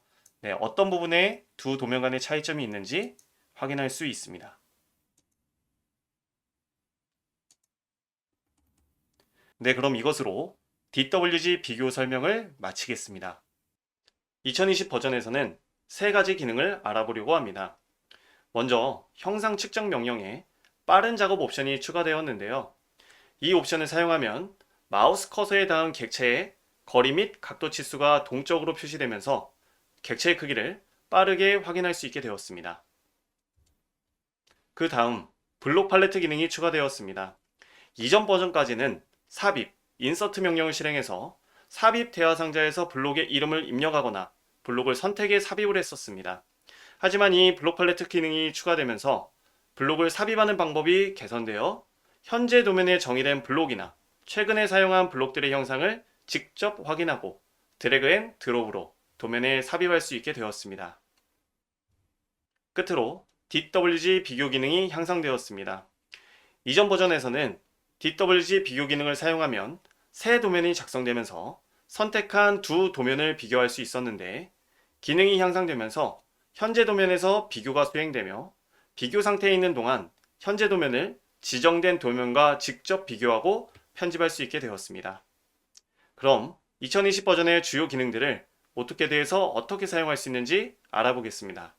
어떤 부분에 두 도면 간의 차이점이 있는지 확인할 수 있습니다. 그럼 이것으로 DWG 비교 설명을 마치겠습니다. 2020 버전에서는 세 가지 기능을 알아보려고 합니다. 먼저 형상 측정 명령에 빠른 작업 옵션이 추가되었는데요. 이 옵션을 사용하면 마우스 커서에 닿은 객체의 거리 및 각도 치수가 동적으로 표시되면서 객체의 크기를 빠르게 확인할 수 있게 되었습니다. 그 다음 블록 팔레트 기능이 추가되었습니다. 이전 버전까지는 삽입, 인서트 명령을 실행해서 삽입 대화 상자에서 블록의 이름을 입력하거나 블록을 선택해 삽입을 했었습니다. 하지만 이 블록 팔레트 기능이 추가되면서 블록을 삽입하는 방법이 개선되어 현재 도면에 정의된 블록이나 최근에 사용한 블록들의 형상을 직접 확인하고 드래그 앤 드롭으로 도면에 삽입할 수 있게 되었습니다. 끝으로 DWG 비교 기능이 향상되었습니다. 이전 버전에서는 DWG 비교 기능을 사용하면 새 도면이 작성되면서 선택한 두 도면을 비교할 수 있었는데, 기능이 향상되면서 현재 도면에서 비교가 수행되며 비교 상태에 있는 동안 현재 도면을 지정된 도면과 직접 비교하고 편집할 수 있게 되었습니다. 그럼 2020 버전의 주요 기능들을 오토캐드에서 어떻게 사용할 수 있는지 알아보겠습니다.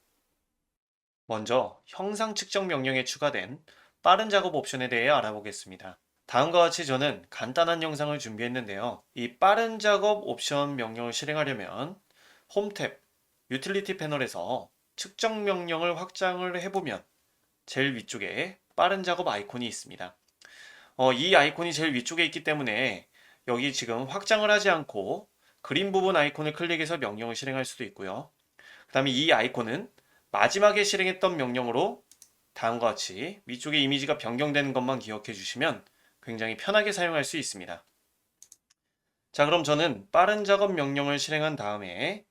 먼저 형상 측정 명령에 추가된 빠른 작업 옵션에 대해 알아보겠습니다. 다음과 같이 저는 간단한 영상을 준비했는데요. 이 빠른 작업 옵션 명령을 실행하려면 홈 탭, 유틸리티 패널에서 측정 명령을 확장을 해보면 제일 위쪽에 빠른 작업 아이콘이 있습니다. 이 아이콘이 제일 위쪽에 있기 때문에 여기 지금 확장을 하지 않고 그림 부분 아이콘을 클릭해서 명령을 실행할 수도 있고요. 그 다음에 이 아이콘은 마지막에 실행했던 명령으로 다음과 같이 위쪽에 이미지가 변경되는 것만 기억해 주시면 굉장히 편하게 사용할 수 있습니다. 자, 그럼 저는 빠른 작업 명령을 실행한 다음에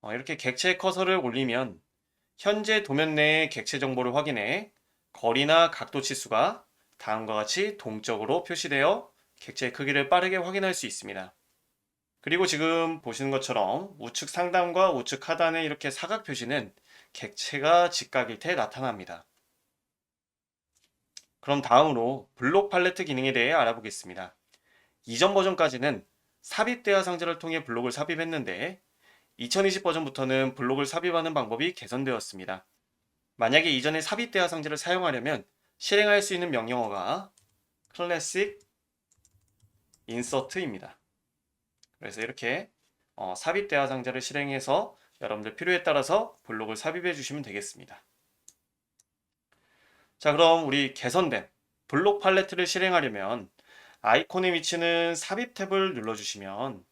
이렇게 객체 커서를 올리면 현재 도면 내의 객체 정보를 확인해 거리나 각도 치수가 다음과 같이 동적으로 표시되어 객체의 크기를 빠르게 확인할 수 있습니다. 그리고 지금 보시는 것처럼 우측 상단과 우측 하단의 이렇게 사각 표시는 객체가 직각일 때 나타납니다. 그럼 다음으로 블록 팔레트 기능에 대해 알아보겠습니다. 이전 버전까지는 삽입 대화 상자를 통해 블록을 삽입했는데, 2020 버전부터는 블록을 삽입하는 방법이 개선되었습니다. 만약에 이전에 삽입 대화 상자를 사용하려면 실행할 수 있는 명령어가 클래식 인서트입니다. 그래서 이렇게 삽입 대화 상자를 실행해서 여러분들 필요에 따라서 블록을 삽입해 주시면 되겠습니다. 자, 그럼 우리 개선된 블록 팔레트를 실행하려면 아이콘의 위치는 삽입 탭을 눌러주시면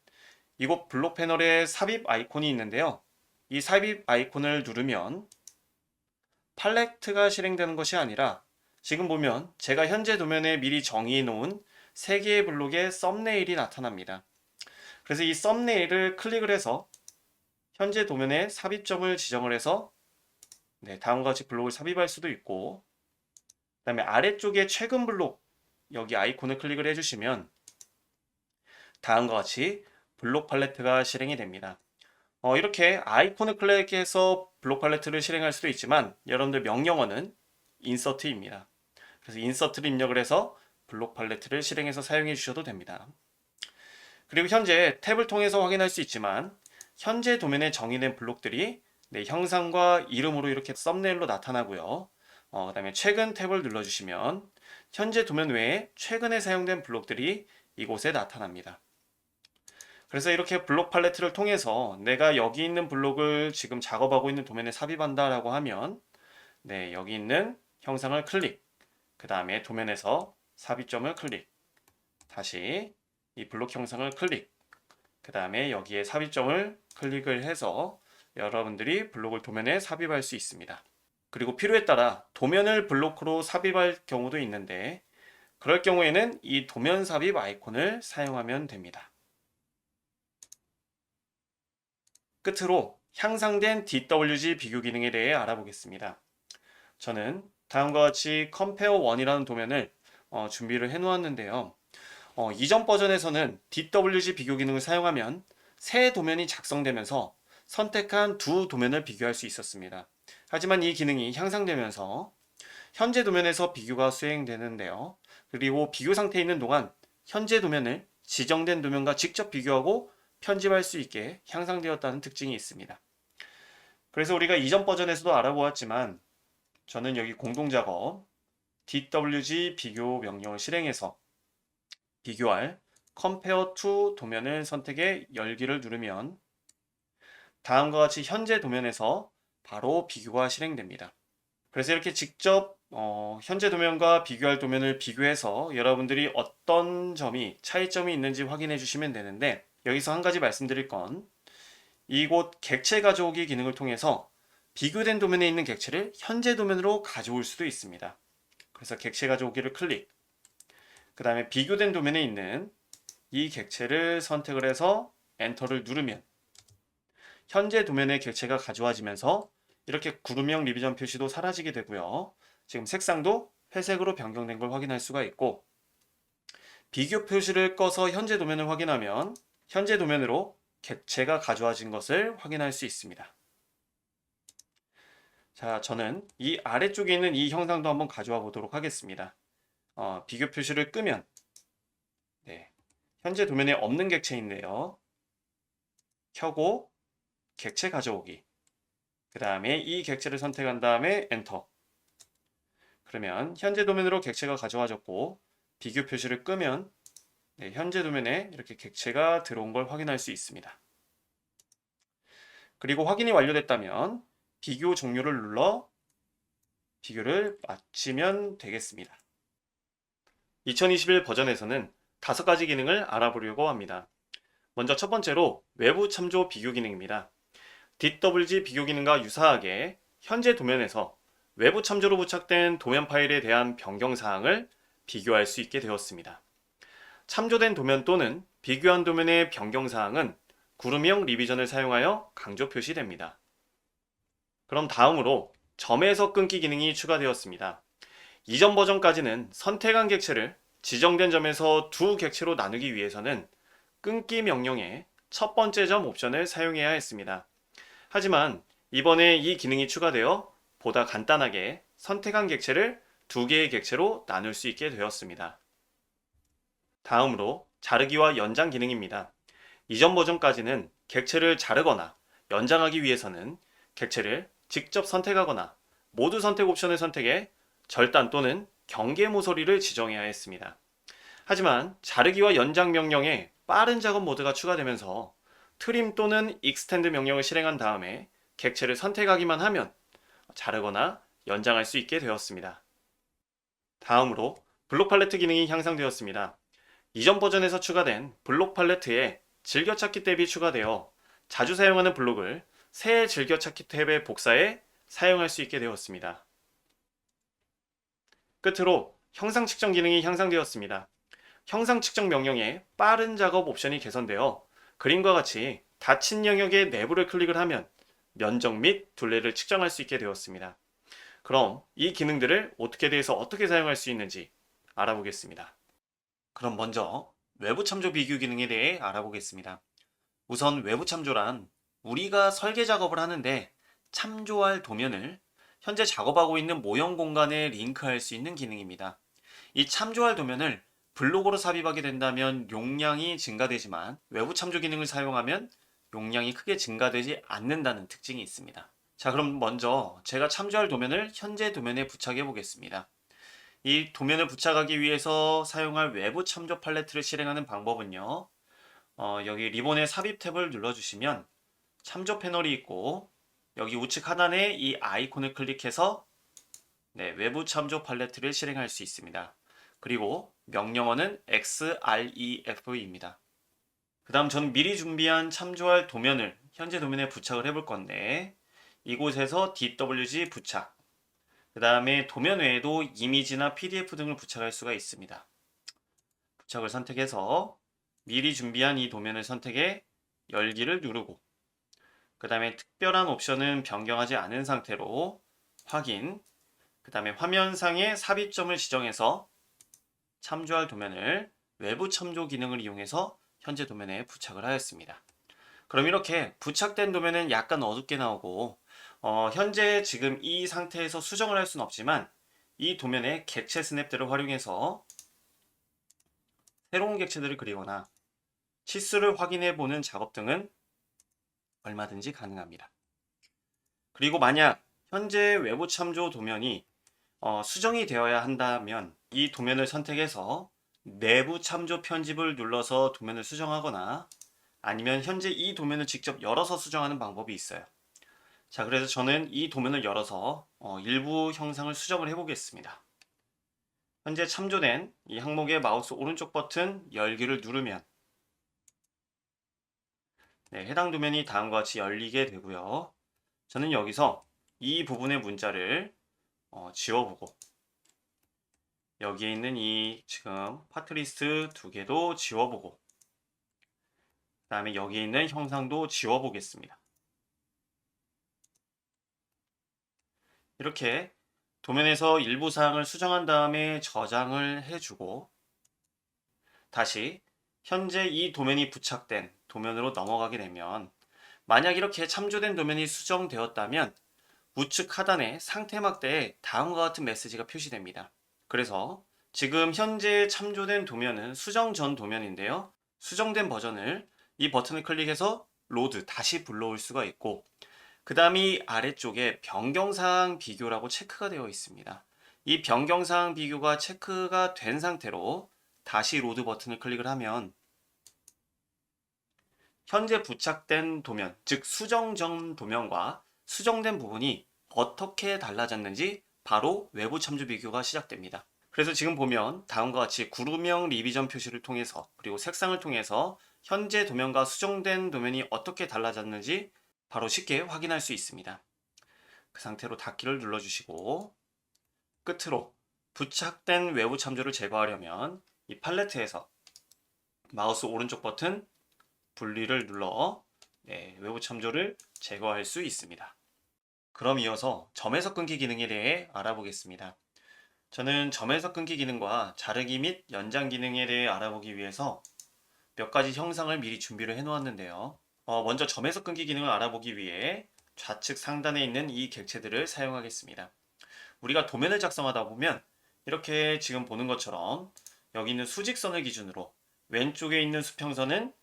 이곳 블록 패널에 삽입 아이콘이 있는데요. 이 삽입 아이콘을 누르면 팔레트가 실행되는 것이 아니라 지금 보면 제가 현재 도면에 미리 정의해 놓은 3개의 블록의 썸네일이 나타납니다. 그래서 이 썸네일을 클릭을 해서 현재 도면에 삽입점을 지정을 해서 다음과 같이 블록을 삽입할 수도 있고, 그 다음에 아래쪽에 최근 블록 여기 아이콘을 클릭을 해주시면 다음과 같이 블록 팔레트가 실행이 됩니다. 이렇게 아이콘을 클릭해서 블록 팔레트를 실행할 수도 있지만 여러분들 명령어는 인서트입니다. 그래서 인서트를 입력을 해서 블록 팔레트를 실행해서 사용해 주셔도 됩니다. 그리고 현재 탭을 통해서 확인할 수 있지만 현재 도면에 정의된 블록들이 형상과 이름으로 이렇게 썸네일로 나타나고요. 그 다음에 최근 탭을 눌러주시면 현재 도면 외에 최근에 사용된 블록들이 이곳에 나타납니다. 그래서 이렇게 블록 팔레트를 통해서 내가 여기 있는 블록을 지금 작업하고 있는 도면에 삽입한다 라고 하면 여기 있는 형상을 클릭, 그 다음에 도면에서 삽입점을 클릭, 다시 이 블록 형상을 클릭, 그 다음에 여기에 삽입점을 클릭을 해서 여러분들이 블록을 도면에 삽입할 수 있습니다. 그리고 필요에 따라 도면을 블록으로 삽입할 경우도 있는데 그럴 경우에는 이 도면 삽입 아이콘을 사용하면 됩니다. 끝으로 향상된 DWG 비교 기능에 대해 알아보겠습니다. 저는 다음과 같이 Compare1이라는 도면을 준비를 해 놓았는데요. 이전 버전에서는 DWG 비교 기능을 사용하면 새 도면이 작성되면서 선택한 두 도면을 비교할 수 있었습니다. 하지만 이 기능이 향상되면서 현재 도면에서 비교가 수행되는데요. 그리고 비교 상태에 있는 동안 현재 도면을 지정된 도면과 직접 비교하고 편집할 수 있게 향상되었다는 특징이 있습니다. 그래서 우리가 이전 버전에서도 알아보았지만 저는 여기 공동작업 DWG 비교 명령을 실행해서 비교할 Compare to 도면을 선택해 열기를 누르면 다음과 같이 현재 도면에서 바로 비교가 실행됩니다. 그래서 이렇게 직접 현재 도면과 비교할 도면을 비교해서 여러분들이 어떤 점이 차이점이 있는지 확인해 주시면 되는데 여기서 한 가지 말씀드릴 건 이곳 객체 가져오기 기능을 통해서 비교된 도면에 있는 객체를 현재 도면으로 가져올 수도 있습니다. 그래서 객체 가져오기를 클릭, 그 다음에 비교된 도면에 있는 이 객체를 선택을 해서 엔터를 누르면 현재 도면의 객체가 가져와지면서 이렇게 구름형 리비전 표시도 사라지게 되고요. 지금 색상도 회색으로 변경된 걸 확인할 수가 있고 비교 표시를 꺼서 현재 도면을 확인하면 현재 도면으로 객체가 가져와진 것을 확인할 수 있습니다. 자, 저는 이 아래쪽에 있는 이 형상도 한번 가져와 보도록 하겠습니다. 비교 표시를 끄면 현재 도면에 없는 객체인데요. 켜고 객체 가져오기, 그 다음에 이 객체를 선택한 다음에 엔터. 그러면 현재 도면으로 객체가 가져와졌고 비교 표시를 끄면 현재 도면에 이렇게 객체가 들어온 걸 확인할 수 있습니다. 그리고 확인이 완료됐다면 비교 종료를 눌러 비교를 마치면 되겠습니다. 2021 버전에서는 5가지 기능을 알아보려고 합니다. 먼저 첫 번째로 외부 참조 비교 기능입니다. DWG 비교 기능과 유사하게 현재 도면에서 외부 참조로 부착된 도면 파일에 대한 변경 사항을 비교할 수 있게 되었습니다. 참조된 도면 또는 비교한 도면의 변경 사항은 구름형 리비전을 사용하여 강조 표시됩니다. 그럼 다음으로 점에서 끊기 기능이 추가되었습니다. 이전 버전까지는 선택한 객체를 지정된 점에서 두 객체로 나누기 위해서는 끊기 명령의 첫 번째 점 옵션을 사용해야 했습니다. 하지만 이번에 이 기능이 추가되어 보다 간단하게 선택한 객체를 두 개의 객체로 나눌 수 있게 되었습니다. 다음으로 자르기와 연장 기능입니다. 이전 버전까지는 객체를 자르거나 연장하기 위해서는 객체를 직접 선택하거나 모두 선택 옵션을 선택해 절단 또는 경계 모서리를 지정해야 했습니다. 하지만 자르기와 연장 명령에 빠른 작업 모드가 추가되면서 트림 또는 익스텐드 명령을 실행한 다음에 객체를 선택하기만 하면 자르거나 연장할 수 있게 되었습니다. 다음으로 블록 팔레트 기능이 향상되었습니다. 이전 버전에서 추가된 블록 팔레트에 즐겨찾기 탭이 추가되어 자주 사용하는 블록을 새 즐겨찾기 탭에 복사해 사용할 수 있게 되었습니다. 끝으로 형상 측정 기능이 향상되었습니다. 형상 측정 명령에 빠른 작업 옵션이 개선되어 그림과 같이 닫힌 영역의 내부를 클릭을 하면 면적 및 둘레를 측정할 수 있게 되었습니다. 그럼 이 기능들을 오토캐드에서 어떻게 사용할 수 있는지 알아보겠습니다. 그럼 먼저 외부 참조 비교 기능에 대해 알아보겠습니다. 우선 외부 참조란 우리가 설계 작업을 하는데 참조할 도면을 현재 작업하고 있는 모형 공간에 링크할 수 있는 기능입니다. 이 참조할 도면을 블록으로 삽입하게 된다면 용량이 증가되지만 외부 참조 기능을 사용하면 용량이 크게 증가되지 않는다는 특징이 있습니다. 자, 그럼 먼저 제가 참조할 도면을 현재 도면에 부착해 보겠습니다. 이 도면을 부착하기 위해서 사용할 외부 참조 팔레트를 실행하는 방법은요. 여기 리본의 삽입 탭을 눌러주시면 참조 패널이 있고 여기 우측 하단에 이 아이콘을 클릭해서 외부 참조 팔레트를 실행할 수 있습니다. 그리고 명령어는 XREF입니다. 그 다음 저는 미리 준비한 참조할 도면을 현재 도면에 부착을 해볼 건데 이곳에서 DWG 부착, 그 다음에 도면 외에도 이미지나 PDF 등을 부착할 수가 있습니다. 부착을 선택해서 미리 준비한 이 도면을 선택해 열기를 누르고 그 다음에 특별한 옵션은 변경하지 않은 상태로 확인, 그 다음에 화면상의 삽입점을 지정해서 참조할 도면을 외부 참조 기능을 이용해서 현재 도면에 부착을 하였습니다. 그럼 이렇게 부착된 도면은 약간 어둡게 나오고 현재 지금 이 상태에서 수정을 할 수는 없지만 이 도면의 객체 스냅들을 활용해서 새로운 객체들을 그리거나 치수를 확인해 보는 작업 등은 얼마든지 가능합니다. 그리고 만약 현재 외부 참조 도면이 수정이 되어야 한다면 이 도면을 선택해서 내부 참조 편집을 눌러서 도면을 수정하거나 아니면 현재 이 도면을 직접 열어서 수정하는 방법이 있어요. 자, 그래서 저는 이 도면을 열어서 일부 형상을 수정을 해보겠습니다. 현재 참조된 이 항목의 마우스 오른쪽 버튼 열기를 누르면 해당 도면이 다음과 같이 열리게 되고요. 저는 여기서 이 부분의 문자를 지워보고 여기에 있는 이 지금 파트리스트 두 개도 지워보고 그 다음에 여기에 있는 형상도 지워보겠습니다. 이렇게 도면에서 일부 사항을 수정한 다음에 저장을 해주고 다시 현재 이 도면이 부착된 도면으로 넘어가게 되면 만약 이렇게 참조된 도면이 수정되었다면 우측 하단의 상태 막대에 다음과 같은 메시지가 표시됩니다. 그래서 지금 현재 참조된 도면은 수정 전 도면인데요. 수정된 버전을 이 버튼을 클릭해서 로드 다시 불러올 수가 있고 그 다음이 아래쪽에 변경사항 비교라고 체크가 되어 있습니다. 이 변경사항 비교가 체크가 된 상태로 다시 로드 버튼을 클릭을 하면 현재 부착된 도면, 즉 수정 전 도면과 수정된 부분이 어떻게 달라졌는지 바로 외부 참조 비교가 시작됩니다. 그래서 지금 보면 다음과 같이 구루명 리비전 표시를 통해서 그리고 색상을 통해서 현재 도면과 수정된 도면이 어떻게 달라졌는지 바로 쉽게 확인할 수 있습니다. 그 상태로 닫기를 눌러주시고 끝으로 부착된 외부 참조를 제거하려면 이 팔레트에서 마우스 오른쪽 버튼 분리를 눌러 외부 참조를 제거할 수 있습니다. 그럼 이어서 점에서 끊기 기능에 대해 알아보겠습니다. 저는 점에서 끊기 기능과 자르기 및 연장 기능에 대해 알아보기 위해서 몇 가지 형상을 미리 준비를 해 놓았는데요. 먼저 점에서 끊기 기능을 알아보기 위해 좌측 상단에 있는 이 객체들을 사용하겠습니다. 우리가 도면을 작성하다 보면 이렇게 지금 보는 것처럼 여기 있는 수직선을 기준으로 왼쪽에 있는 수평선은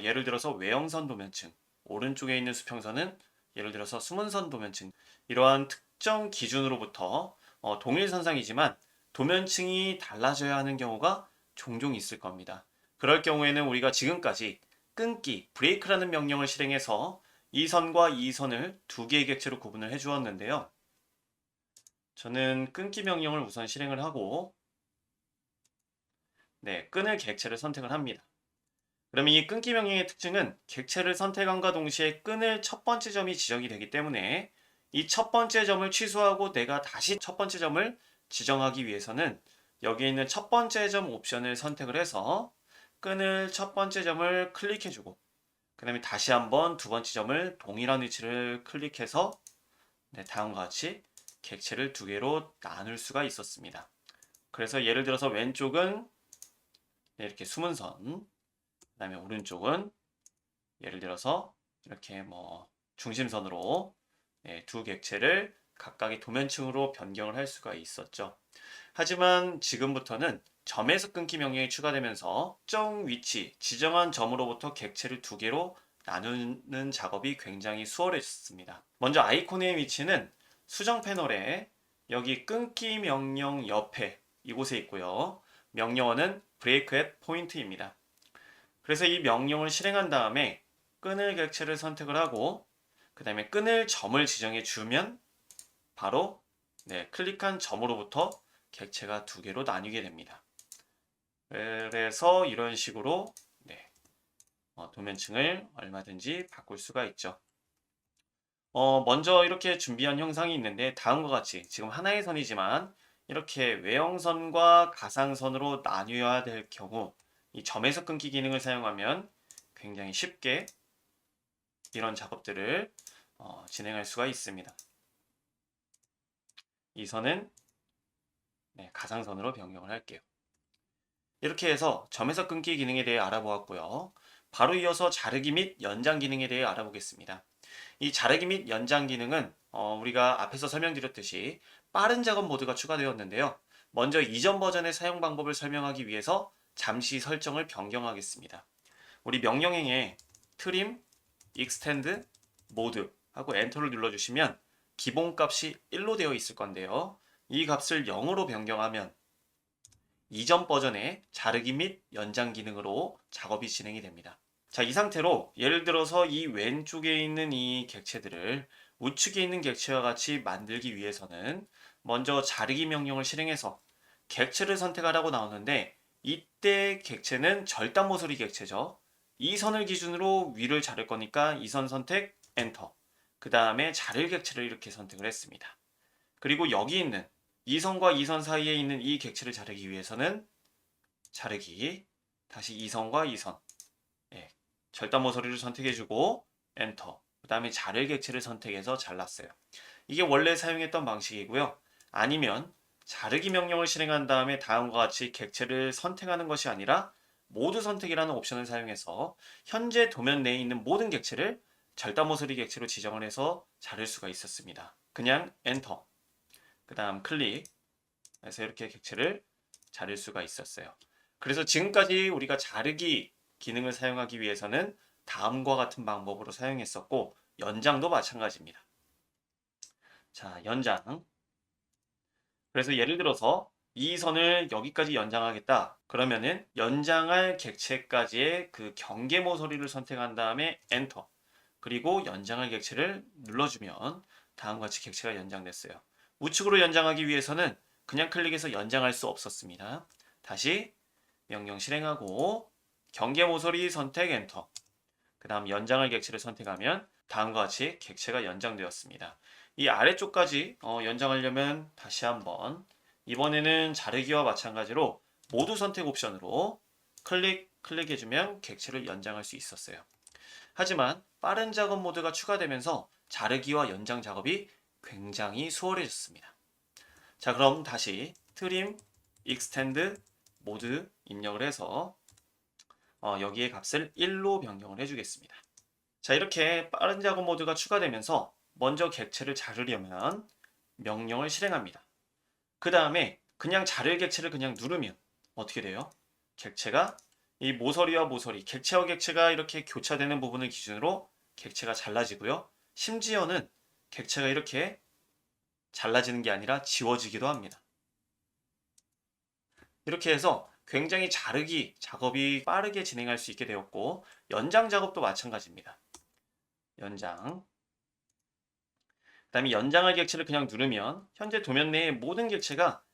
예를 들어서 외형선 도면층, 오른쪽에 있는 수평선은 예를 들어서 숨은선 도면층, 이러한 특정 기준으로부터 동일선상이지만 도면층이 달라져야 하는 경우가 종종 있을 겁니다. 그럴 경우에는 우리가 지금까지 끊기, 브레이크라는 명령을 실행해서 이 선과 이 선을 두 개의 객체로 구분을 해 주었는데요. 저는 끊기 명령을 우선 실행을 하고 끊을 객체를 선택을 합니다. 그러면 이 끊기 명령의 특징은 객체를 선택함과 동시에 끊을 첫 번째 점이 지정이 되기 때문에 이 첫 번째 점을 취소하고 내가 다시 첫 번째 점을 지정하기 위해서는 여기 있는 첫 번째 점 옵션을 선택을 해서 끊을 첫 번째 점을 클릭해주고 그 다음에 다시 한번 두 번째 점을 동일한 위치를 클릭해서 다음과 같이 객체를 두 개로 나눌 수가 있었습니다. 그래서 예를 들어서 왼쪽은 이렇게 숨은 선, 그 다음에 오른쪽은 예를 들어서 이렇게 중심선으로 두 객체를 각각의 도면층으로 변경을 할 수가 있었죠. 하지만 지금부터는 점에서 끊기 명령이 추가되면서 특정 위치, 지정한 점으로부터 객체를 두 개로 나누는 작업이 굉장히 수월해졌습니다. 먼저 아이콘의 위치는 수정 패널에 여기 끊기 명령 옆에 이곳에 있고요. 명령어는 break at point입니다. 그래서 이 명령을 실행한 다음에 끊을 객체를 선택을 하고 그 다음에 끊을 점을 지정해 주면 바로 클릭한 점으로부터 객체가 두 개로 나뉘게 됩니다. 그래서 이런 식으로 도면층을 얼마든지 바꿀 수가 있죠. 먼저 이렇게 준비한 형상이 있는데 다음과 같이 지금 하나의 선이지만 이렇게 외형선과 가상선으로 나뉘어야 될 경우 이 점에서 끊기 기능을 사용하면 굉장히 쉽게 이런 작업들을 진행할 수가 있습니다. 이 선은 가상선으로 변경을 할게요. 이렇게 해서 점에서 끊기 기능에 대해 알아보았고요. 바로 이어서 자르기 및 연장 기능에 대해 알아보겠습니다. 이 자르기 및 연장 기능은 우리가 앞에서 설명드렸듯이 빠른 작업 모드가 추가되었는데요. 먼저 이전 버전의 사용 방법을 설명하기 위해서 잠시 설정을 변경하겠습니다. 우리 명령행에 trim, extend, mode 하고 엔터를 눌러주시면 기본값이 1로 되어 있을 건데요. 이 값을 0으로 변경하면 이전 버전의 자르기 및 연장 기능으로 작업이 진행이 됩니다. 자, 이 상태로 예를 들어서 이 왼쪽에 있는 이 객체들을 우측에 있는 객체와 같이 만들기 위해서는 먼저 자르기 명령을 실행해서 객체를 선택하라고 나오는데 이때 객체는 절단 모서리 객체죠. 이 선을 기준으로 위를 자를 거니까 이 선 선택 엔터. 그 다음에 자를 객체를 이렇게 선택을 했습니다. 그리고 여기 있는 이 선과 이 선 사이에 있는 이 객체를 자르기 위해서는 자르기, 다시 이 선과 이 선, 절단 모서리를 선택해주고 엔터. 그 다음에 자를 객체를 선택해서 잘랐어요. 이게 원래 사용했던 방식이고요. 아니면 자르기 명령을 실행한 다음에 다음과 같이 객체를 선택하는 것이 아니라 모두 선택이라는 옵션을 사용해서 현재 도면 내에 있는 모든 객체를 절단 모서리 객체로 지정을 해서 자를 수가 있었습니다. 그냥 엔터, 그 다음 클릭 해서 이렇게 객체를 자를 수가 있었어요. 그래서 지금까지 우리가 자르기 기능을 사용하기 위해서는 다음과 같은 방법으로 사용했었고 연장도 마찬가지입니다. 자, 연장. 그래서 예를 들어서 이 선을 여기까지 연장하겠다. 그러면은 연장할 객체까지의 그 경계 모서리를 선택한 다음에 엔터. 그리고 연장할 객체를 눌러주면 다음과 같이 객체가 연장됐어요. 우측으로 연장하기 위해서는 그냥 클릭해서 연장할 수 없었습니다. 다시 명령 실행하고 경계 모서리 선택 엔터. 그 다음 연장할 객체를 선택하면 다음과 같이 객체가 연장되었습니다. 이 아래쪽까지 연장하려면 다시 한번 이번에는 자르기와 마찬가지로 모두 선택 옵션으로 클릭해주면 객체를 연장할 수 있었어요. 하지만 빠른 작업 모드가 추가되면서 자르기와 연장 작업이 굉장히 수월해졌습니다. 자, 그럼 다시 trim, extend, mode 입력을 해서 여기에 값을 1로 변경을 해주겠습니다. 자, 이렇게 빠른 작업 모드가 추가되면서 먼저 객체를 자르려면 명령을 실행합니다. 그 다음에 그냥 자를 객체를 그냥 누르면 어떻게 돼요? 객체가 이 모서리와 모서리, 객체와 객체가 이렇게 교차되는 부분을 기준으로 객체가 잘라지고요. 심지어는 객체가 이렇게 잘라지는 게 아니라 지워지기도 합니다. 이렇게 해서 굉장히 자르기 작업이 빠르게 진행할 수 있게 되었고, 연장 작업도 마찬가지입니다. 연장. 그 다음에 연장할 객체를 그냥 누르면 현재 도면 내의 모든 객체가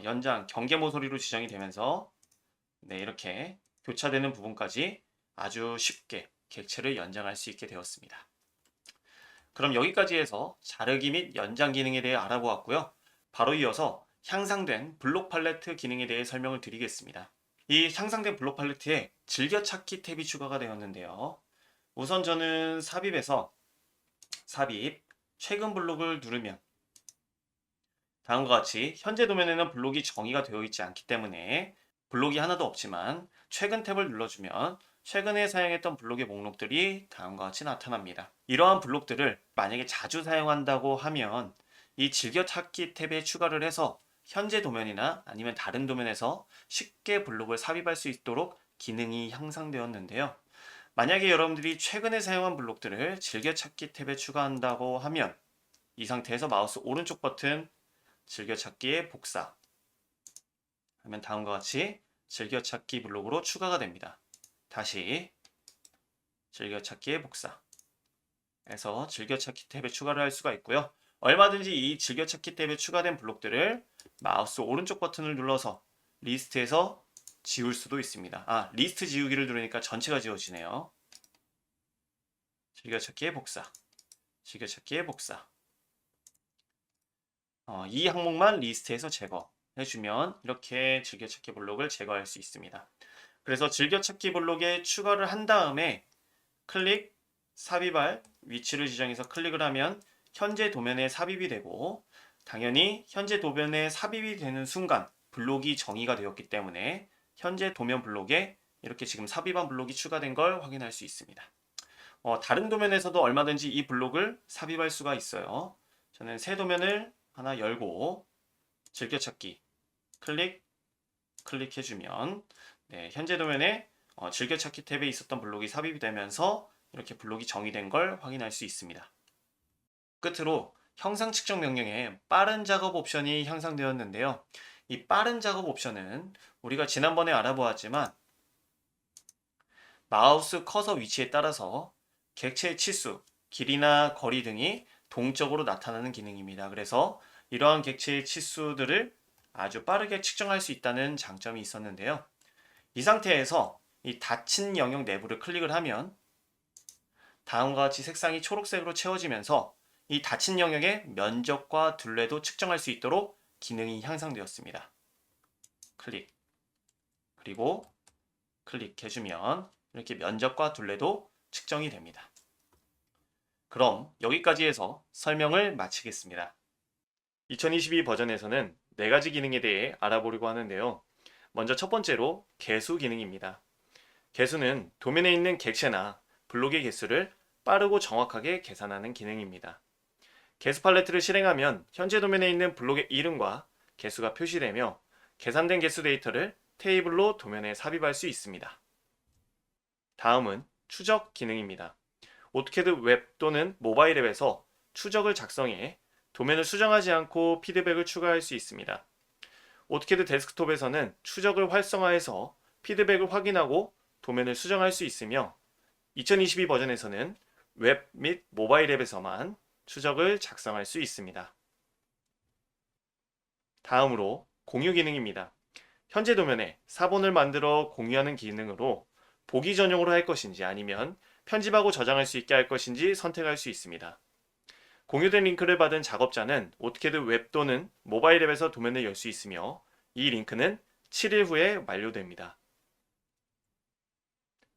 연장 경계 모서리로 지정이 되면서 이렇게 교차되는 부분까지 아주 쉽게 객체를 연장할 수 있게 되었습니다. 그럼 여기까지 해서 자르기 및 연장 기능에 대해 알아보았고요. 바로 이어서 향상된 블록 팔레트 기능에 대해 설명을 드리겠습니다. 이 향상된 블록 팔레트에 즐겨찾기 탭이 추가가 되었는데요. 우선 저는 삽입에서 삽입 최근 블록을 누르면 다음과 같이 현재 도면에는 블록이 정의가 되어 있지 않기 때문에 블록이 하나도 없지만 최근 탭을 눌러주면 최근에 사용했던 블록의 목록들이 다음과 같이 나타납니다. 이러한 블록들을 만약에 자주 사용한다고 하면 이 즐겨찾기 탭에 추가를 해서 현재 도면이나 아니면 다른 도면에서 쉽게 블록을 삽입할 수 있도록 기능이 향상되었는데요. 만약에 여러분들이 최근에 사용한 블록들을 즐겨찾기 탭에 추가한다고 하면 이 상태에서 마우스 오른쪽 버튼 즐겨찾기에 복사 하면 다음과 같이 즐겨찾기 블록으로 추가가 됩니다. 다시 즐겨찾기에 복사 해서 즐겨찾기 탭에 추가를 할 수가 있고요. 얼마든지 이 즐겨찾기 탭에 추가된 블록들을 마우스 오른쪽 버튼을 눌러서 리스트에서 지울 수도 있습니다. 리스트 지우기를 누르니까 전체가 지워지네요. 즐겨찾기에 복사, 즐겨찾기에 복사. 이 항목만 리스트에서 제거해주면 이렇게 즐겨찾기 블록을 제거할 수 있습니다. 그래서 즐겨찾기 블록에 추가를 한 다음에 클릭, 삽입할 위치를 지정해서 클릭을 하면 현재 도면에 삽입이 되고, 당연히 현재 도면에 삽입이 되는 순간 블록이 정의가 되었기 때문에 현재 도면 블록에 이렇게 지금 삽입한 블록이 추가된 걸 확인할 수 있습니다. 다른 도면에서도 얼마든지 이 블록을 삽입할 수가 있어요. 저는 새 도면을 하나 열고 즐겨찾기 클릭해주면 현재 도면에 즐겨찾기 탭에 있었던 블록이 삽입이 되면서 이렇게 블록이 정의된 걸 확인할 수 있습니다. 끝으로 형상 측정 명령에 빠른 작업 옵션이 향상되었는데요. 이 빠른 작업 옵션은 우리가 지난번에 알아보았지만 마우스 커서 위치에 따라서 객체의 치수, 길이나 거리 등이 동적으로 나타나는 기능입니다. 그래서 이러한 객체의 치수들을 아주 빠르게 측정할 수 있다는 장점이 있었는데요. 이 상태에서 이 닫힌 영역 내부를 클릭을 하면 다음과 같이 색상이 초록색으로 채워지면서 이 닫힌 영역의 면적과 둘레도 측정할 수 있도록 기능이 향상되었습니다. 클릭, 그리고 클릭해주면 이렇게 면적과 둘레도 측정이 됩니다. 그럼 여기까지 해서 설명을 마치겠습니다. 2022 버전에서는 4가지 기능에 대해 알아보려고 하는데요. 먼저 첫 번째로 개수 기능입니다. 개수는 도면에 있는 객체나 블록의 개수를 빠르고 정확하게 계산하는 기능입니다. 개수 팔레트를 실행하면 현재 도면에 있는 블록의 이름과 개수가 표시되며 계산된 개수 데이터를 테이블로 도면에 삽입할 수 있습니다. 다음은 추적 기능입니다. 오토캐드 웹 또는 모바일 앱에서 추적을 작성해 도면을 수정하지 않고 피드백을 추가할 수 있습니다. 오토캐드 데스크톱에서는 추적을 활성화해서 피드백을 확인하고 도면을 수정할 수 있으며 2022 버전에서는 웹 및 모바일 앱에서만 추적을 작성할 수 있습니다. 다음으로 공유 기능입니다. 현재 도면에 사본을 만들어 공유하는 기능으로 보기 전용으로 할 것인지 아니면 편집하고 저장할 수 있게 할 것인지 선택할 수 있습니다. 공유된 링크를 받은 작업자는 오토캐드 웹 또는 모바일 앱에서 도면을 열 수 있으며 이 링크는 7일 후에 완료됩니다.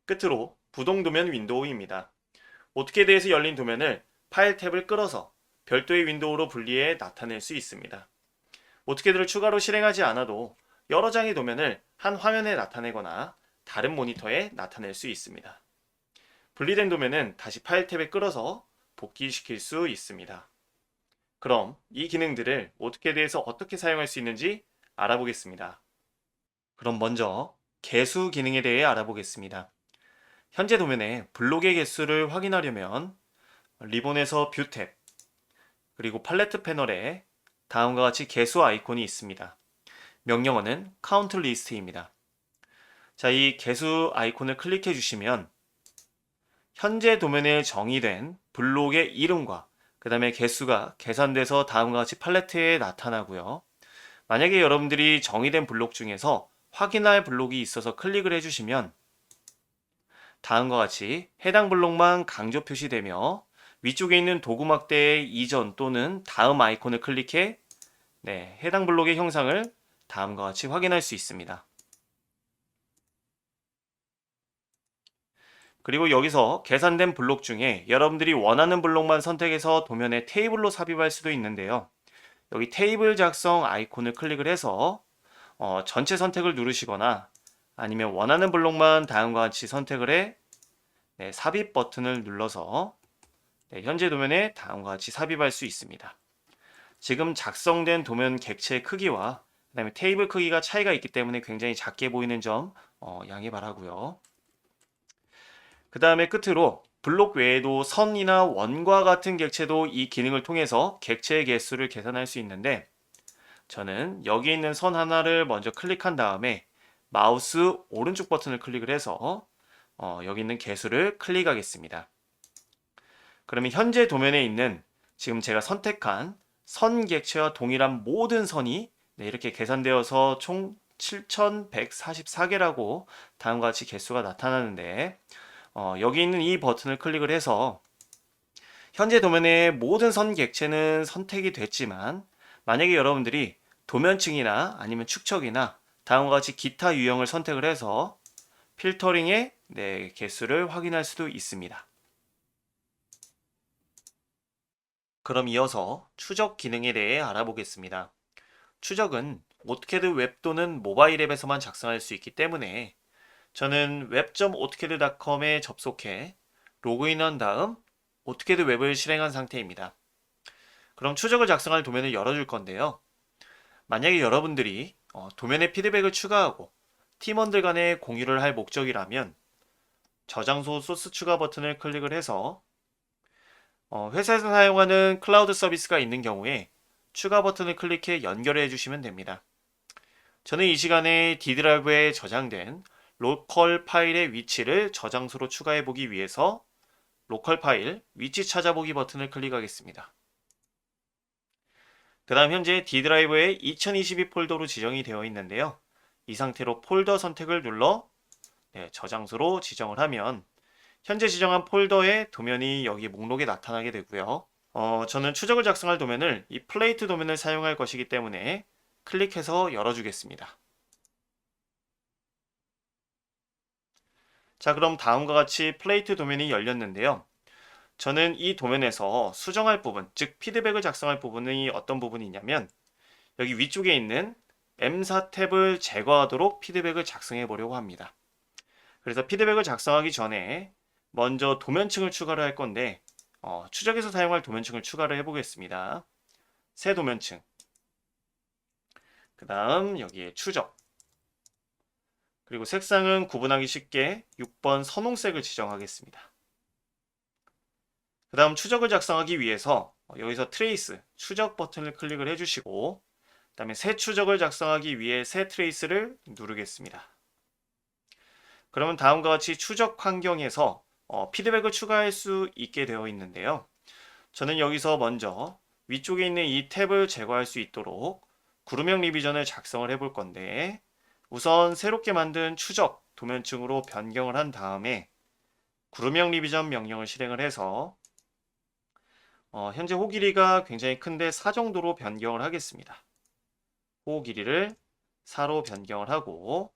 끝으로 부동 도면 윈도우입니다. 오토캐드에서 열린 도면을 파일 탭을 끌어서 별도의 윈도우로 분리해 나타낼 수 있습니다. 오토캐드를 추가로 실행하지 않아도 여러 장의 도면을 한 화면에 나타내거나 다른 모니터에 나타낼 수 있습니다. 분리된 도면은 다시 파일 탭에 끌어서 복귀시킬 수 있습니다. 그럼 이 기능들을 오토캐드에서 어떻게 사용할 수 있는지 알아보겠습니다. 그럼 먼저 개수 기능에 대해 알아보겠습니다. 현재 도면의 블록의 개수를 확인하려면 리본에서 뷰 탭, 그리고 팔레트 패널에 다음과 같이 개수 아이콘이 있습니다. 명령어는 count list입니다. 자, 이 개수 아이콘을 클릭해 주시면 현재 도면에 정의된 블록의 이름과 그 다음에 개수가 계산돼서 다음과 같이 팔레트에 나타나고요. 만약에 여러분들이 정의된 블록 중에서 확인할 블록이 있어서 클릭을 해주시면 다음과 같이 해당 블록만 강조 표시되며 위쪽에 있는 도구 막대의 이전 또는 다음 아이콘을 클릭해 해당 블록의 형상을 다음과 같이 확인할 수 있습니다. 그리고 여기서 계산된 블록 중에 여러분들이 원하는 블록만 선택해서 도면에 테이블로 삽입할 수도 있는데요. 여기 테이블 작성 아이콘을 클릭을 해서 전체 선택을 누르시거나 아니면 원하는 블록만 다음과 같이 선택을 해 삽입 버튼을 눌러서 현재 도면에 다음과 같이 삽입할 수 있습니다. 지금 작성된 도면 객체의 크기와 그 다음에 테이블 크기가 차이가 있기 때문에 굉장히 작게 보이는 점 양해 바라고요. 그 다음에 끝으로 블록 외에도 선이나 원과 같은 객체도 이 기능을 통해서 객체의 개수를 계산할 수 있는데 저는 여기 있는 선 하나를 먼저 클릭한 다음에 마우스 오른쪽 버튼을 클릭을 해서 여기 있는 개수를 클릭하겠습니다. 그러면 현재 도면에 있는 지금 제가 선택한 선 객체와 동일한 모든 선이 이렇게 계산되어서 총 7144개라고 다음과 같이 개수가 나타나는데 여기 있는 이 버튼을 클릭을 해서 현재 도면의 모든 선 객체는 선택이 됐지만 만약에 여러분들이 도면층이나 아니면 축척이나 다음과 같이 기타 유형을 선택을 해서 필터링의 개수를 확인할 수도 있습니다. 그럼 이어서 추적 기능에 대해 알아보겠습니다. 추적은 오토캐드 웹 또는 모바일 앱에서만 작성할 수 있기 때문에 저는 web.autocad.com에 접속해 로그인한 다음 오토캐드 웹을 실행한 상태입니다. 그럼 추적을 작성할 도면을 열어줄 건데요. 만약에 여러분들이 도면에 피드백을 추가하고 팀원들 간에 공유를 할 목적이라면 저장소 소스 추가 버튼을 클릭을 해서 회사에서 사용하는 클라우드 서비스가 있는 경우에 추가 버튼을 클릭해 연결해 주시면 됩니다. 저는 이 시간에 D 드라이브에 저장된 로컬 파일의 위치를 저장소로 추가해 보기 위해서 로컬 파일 위치 찾아보기 버튼을 클릭하겠습니다. 그 다음 현재 D 드라이브에 2022 폴더로 지정이 되어 있는데요. 이 상태로 폴더 선택을 눌러 저장소로 지정을 하면 현재 지정한 폴더의 도면이 여기 목록에 나타나게 되고요. 저는 추적을 작성할 도면을 이 플레이트 도면을 사용할 것이기 때문에 클릭해서 열어주겠습니다. 자, 그럼 다음과 같이 플레이트 도면이 열렸는데요. 저는 이 도면에서 수정할 부분, 즉 피드백을 작성할 부분이 어떤 부분이 있냐면 여기 위쪽에 있는 M4 탭을 제거하도록 피드백을 작성해 보려고 합니다. 그래서 피드백을 작성하기 전에 먼저 도면층을 추가를 할 건데 추적에서 사용할 도면층을 추가를 해보겠습니다. 새 도면층, 그 다음 여기에 추적, 그리고 색상은 구분하기 쉽게 6번 선홍색을 지정하겠습니다. 그 다음 추적을 작성하기 위해서 여기서 트레이스, 추적 버튼을 클릭을 해주시고 그 다음에 새 추적을 작성하기 위해 새 트레이스를 누르겠습니다. 그러면 다음과 같이 추적 환경에서 피드백을 추가할 수 있게 되어 있는데요. 저는 여기서 먼저 위쪽에 있는 이 탭을 제거할 수 있도록 그룹형 리비전을 작성을 해볼 건데 우선 새롭게 만든 추적 도면층으로 변경을 한 다음에 그룹형 리비전 명령을 실행을 해서 현재 호 길이가 굉장히 큰데 4 정도로 변경을 하겠습니다. 호 길이를 4로 변경을 하고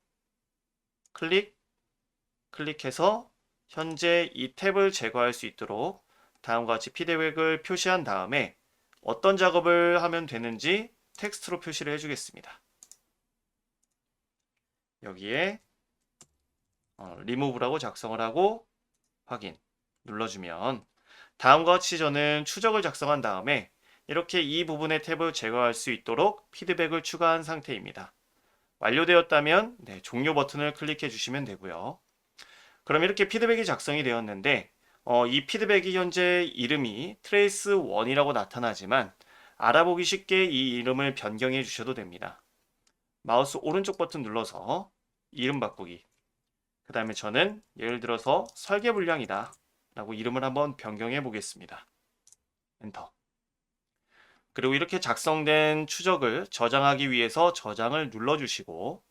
클릭해서 현재 이 탭을 제거할 수 있도록 다음과 같이 피드백을 표시한 다음에 어떤 작업을 하면 되는지 텍스트로 표시를 해주겠습니다. 여기에 리무브라고 작성을 하고 확인 눌러주면 다음과 같이 저는 추적을 작성한 다음에 이렇게 이 부분의 탭을 제거할 수 있도록 피드백을 추가한 상태입니다. 완료되었다면 종료 버튼을 클릭해 주시면 되고요. 그럼 이렇게 피드백이 작성이 되었는데 이 피드백이 현재 이름이 trace1이라고 나타나지만 알아보기 쉽게 이 이름을 변경해 주셔도 됩니다. 마우스 오른쪽 버튼 눌러서 이름 바꾸기. 그 다음에 저는 예를 들어서 설계불량이다 라고 이름을 한번 변경해 보겠습니다. 엔터. 그리고 이렇게 작성된 추적을 저장하기 위해서 저장을 눌러주시고,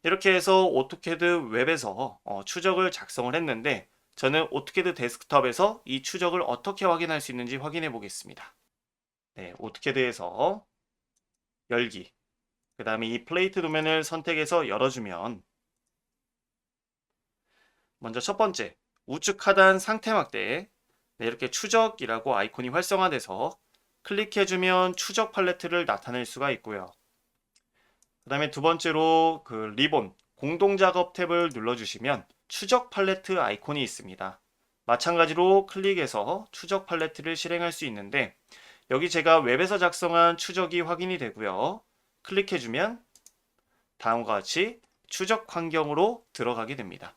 이렇게 해서 오토캐드 웹에서 추적을 작성을 했는데, 저는 오토캐드 데스크톱에서 이 추적을 어떻게 확인할 수 있는지 확인해 보겠습니다. 네, 오토캐드에서 열기, 그 다음에 이 플레이트 도면을 선택해서 열어주면, 먼저 첫 번째 우측 하단 상태 막대에 이렇게 추적이라고 아이콘이 활성화돼서 클릭해주면 추적 팔레트를 나타낼 수가 있고요. 그 다음에 두 번째로 그 리본 공동작업 탭을 눌러주시면 추적 팔레트 아이콘이 있습니다. 마찬가지로 클릭해서 추적 팔레트를 실행할 수 있는데, 여기 제가 웹에서 작성한 추적이 확인이 되고요. 클릭해주면 다음과 같이 추적 환경으로 들어가게 됩니다.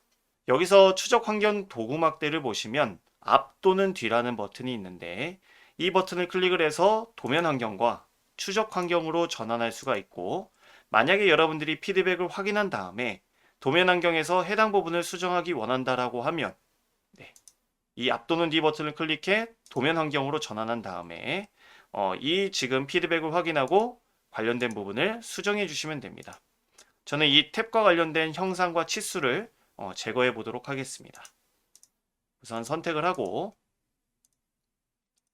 여기서 추적 환경 도구막대를 보시면 앞 또는 뒤라는 버튼이 있는데, 이 버튼을 클릭을 해서 도면 환경과 추적 환경으로 전환할 수가 있고, 만약에 여러분들이 피드백을 확인한 다음에 도면 환경에서 해당 부분을 수정하기 원한다라고 하면 이 앞 또는 뒤 버튼을 클릭해 도면 환경으로 전환한 다음에 이 지금 피드백을 확인하고 관련된 부분을 수정해 주시면 됩니다. 저는 이 탭과 관련된 형상과 치수를 제거해 보도록 하겠습니다. 우선 선택을 하고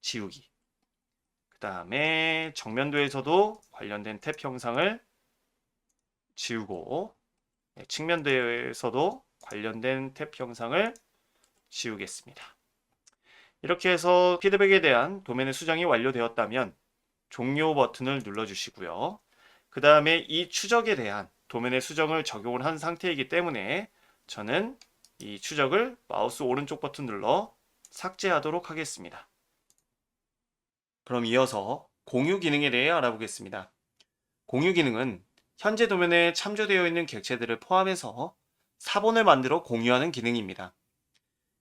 지우기. 그 다음에 정면도에서도 관련된 탭 형상을 지우고, 측면도에서도 관련된 탭 형상을 지우겠습니다. 이렇게 해서 피드백에 대한 도면의 수정이 완료되었다면 종료 버튼을 눌러주시고요. 그 다음에 이 추적에 대한 도면의 수정을 적용을 한 상태이기 때문에 저는 이 추적을 마우스 오른쪽 버튼 눌러 삭제하도록 하겠습니다. 그럼 이어서 공유 기능에 대해 알아보겠습니다. 공유 기능은 현재 도면에 참조되어 있는 객체들을 포함해서 사본을 만들어 공유하는 기능입니다.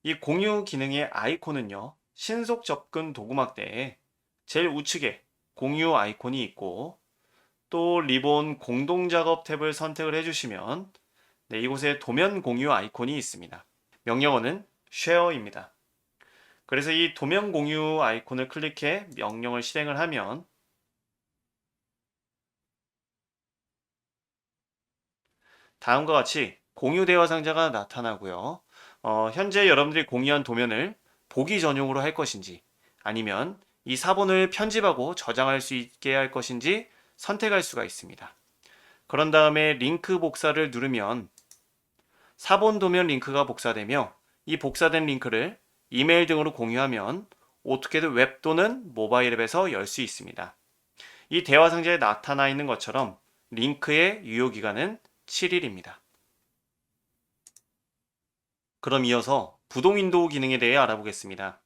이 공유 기능의 아이콘은요, 신속 접근 도구막대에 제일 우측에 공유 아이콘이 있고, 또 리본 공동작업 탭을 선택을 해주시면 이곳에 도면 공유 아이콘이 있습니다. 명령어는 share입니다. 그래서 이 도면 공유 아이콘을 클릭해 명령을 실행을 하면 다음과 같이 공유 대화 상자가 나타나고요. 현재 여러분들이 공유한 도면을 보기 전용으로 할 것인지, 아니면 이 사본을 편집하고 저장할 수 있게 할 것인지 선택할 수가 있습니다. 그런 다음에 링크 복사를 누르면 사본 도면 링크가 복사되며, 이 복사된 링크를 이메일 등으로 공유하면 오토캐드 웹 또는 모바일 앱에서 열 수 있습니다. 이 대화 상자에 나타나 있는 것처럼 링크의 유효기간은 7일입니다. 그럼 이어서 부동 윈도우 기능에 대해 알아보겠습니다.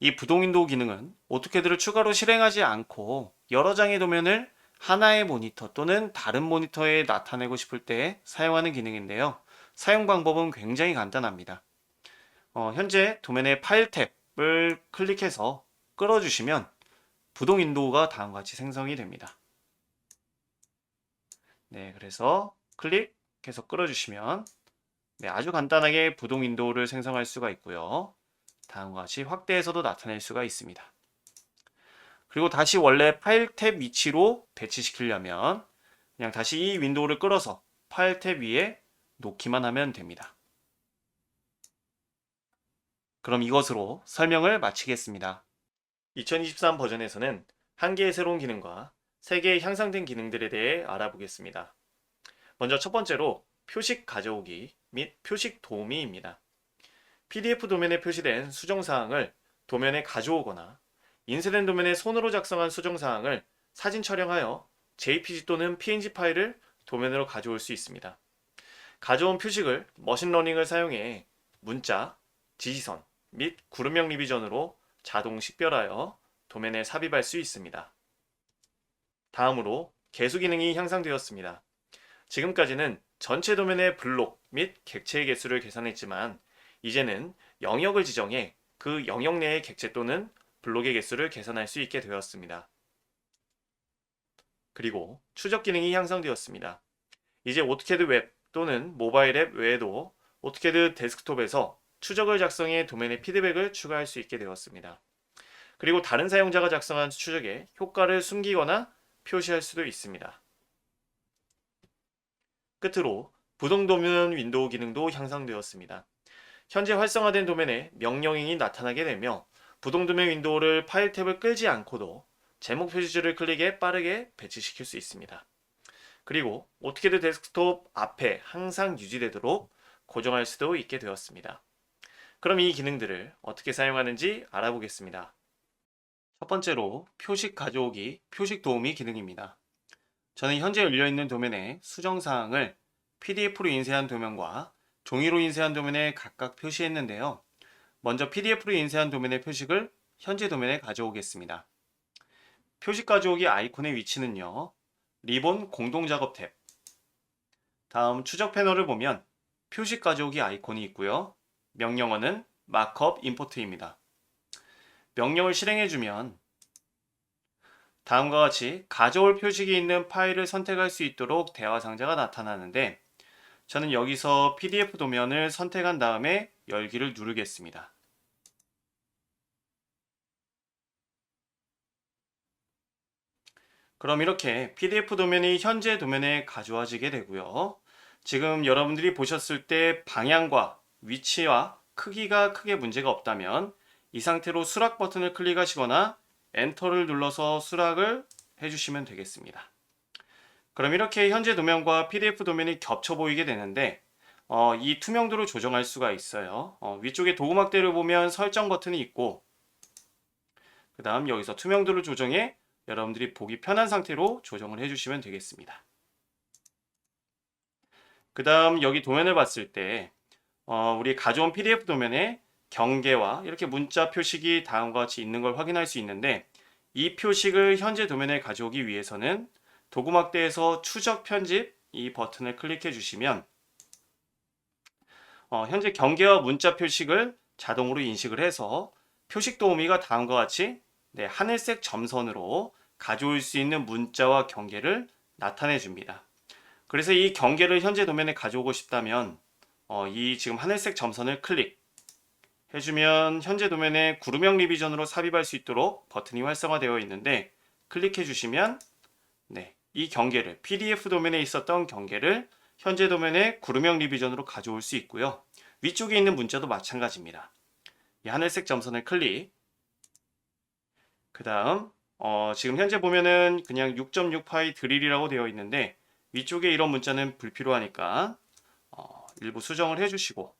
이 부동 윈도우 기능은 오토캐드를 추가로 실행하지 않고 여러 장의 도면을 하나의 모니터 또는 다른 모니터에 나타내고 싶을 때 사용하는 기능인데요. 사용 방법은 굉장히 간단합니다. 현재 도면의 파일 탭을 클릭해서 끌어주시면 부동 윈도우가 다음과 같이 생성이 됩니다. 그래서 클릭해서 끌어주시면 아주 간단하게 부동 윈도우를 생성할 수가 있고요. 다음과 같이 확대해서도 나타낼 수가 있습니다. 그리고 다시 원래 파일 탭 위치로 배치시키려면 그냥 다시 이 윈도우를 끌어서 파일 탭 위에 놓기만 하면 됩니다. 그럼 이것으로 설명을 마치겠습니다. 2023 버전에서는 한 개의 새로운 기능과 3개의 향상된 기능들에 대해 알아보겠습니다. 먼저 첫 번째로 표식 가져오기 및 표식 도우미입니다. PDF 도면에 표시된 수정사항을 도면에 가져오거나 인쇄된 도면에 손으로 작성한 수정사항을 사진 촬영하여 JPG 또는 PNG 파일을 도면으로 가져올 수 있습니다. 가져온 표식을 머신러닝을 사용해 문자, 지시선 및 구름형 리비전으로 자동 식별하여 도면에 삽입할 수 있습니다. 다음으로 개수 기능이 향상되었습니다. 지금까지는 전체 도면의 블록 및 객체의 개수를 계산했지만 이제는 영역을 지정해 그 영역 내의 객체 또는 블록의 개수를 계산할 수 있게 되었습니다. 그리고 추적 기능이 향상되었습니다. 이제 오토캐드 웹 또는 모바일 앱 외에도 오토캐드 데스크톱에서 추적을 작성해 도면의 피드백을 추가할 수 있게 되었습니다. 그리고 다른 사용자가 작성한 추적에 효과를 숨기거나 표시할 수도 있습니다. 끝으로 부동 도면 윈도우 기능도 향상되었습니다. 현재 활성화된 도면에 명령행이 나타나게 되며 부동 도면 윈도우를 파일 탭을 끌지 않고도 제목 표시줄을 클릭해 빠르게 배치시킬 수 있습니다. 그리고 오토캐드 데스크톱 앞에 항상 유지되도록 고정할 수도 있게 되었습니다. 그럼 이 기능들을 어떻게 사용하는지 알아보겠습니다. 첫 번째로 표식 가져오기, 표식 도우미 기능입니다. 저는 현재 열려있는 도면의 수정사항을 PDF로 인쇄한 도면과 종이로 인쇄한 도면에 각각 표시했는데요. 먼저 PDF로 인쇄한 도면의 표식을 현재 도면에 가져오겠습니다. 표식 가져오기 아이콘의 위치는요. 리본 공동작업 탭. 다음 추적 패널을 보면 표식 가져오기 아이콘이 있고요. 명령어는 마크업 임포트입니다. 명령을 실행해주면 다음과 같이 가져올 표식이 있는 파일을 선택할 수 있도록 대화 상자가 나타나는데 저는 여기서 PDF 도면을 선택한 다음에 열기를 누르겠습니다. 그럼 이렇게 PDF 도면이 현재 도면에 가져와지게 되고요. 지금 여러분들이 보셨을 때 방향과 위치와 크기가 크게 문제가 없다면 이 상태로 수락 버튼을 클릭하시거나 엔터를 눌러서 수락을 해주시면 되겠습니다. 그럼 이렇게 현재 도면과 PDF 도면이 겹쳐 보이게 되는데 이 투명도를 조정할 수가 있어요. 위쪽에 도구막대를 보면 설정 버튼이 있고 그 다음 여기서 투명도를 조정해 여러분들이 보기 편한 상태로 조정을 해주시면 되겠습니다. 그 다음 여기 도면을 봤을 때 우리 가져온 PDF 도면에 경계와 이렇게 문자 표식이 다음과 같이 있는 걸 확인할 수 있는데 이 표식을 현재 도면에 가져오기 위해서는 도구막대에서 추적 편집 이 버튼을 클릭해 주시면 현재 경계와 문자 표식을 자동으로 인식을 해서 표식 도우미가 다음과 같이 하늘색 점선으로 가져올 수 있는 문자와 경계를 나타내 줍니다. 그래서 이 경계를 현재 도면에 가져오고 싶다면 이 지금 하늘색 점선을 클릭 해주면 현재 도면에 구름형 리비전으로 삽입할 수 있도록 버튼이 활성화되어 있는데 클릭해 주시면 이 경계를 PDF 도면에 있었던 경계를 현재 도면에 구름형 리비전으로 가져올 수 있고요. 위쪽에 있는 문자도 마찬가지입니다. 이 하늘색 점선을 클릭 그 다음 지금 현재 보면은 그냥 6.6 파이 드릴이라고 되어 있는데 위쪽에 이런 문자는 불필요하니까 일부 수정을 해주시고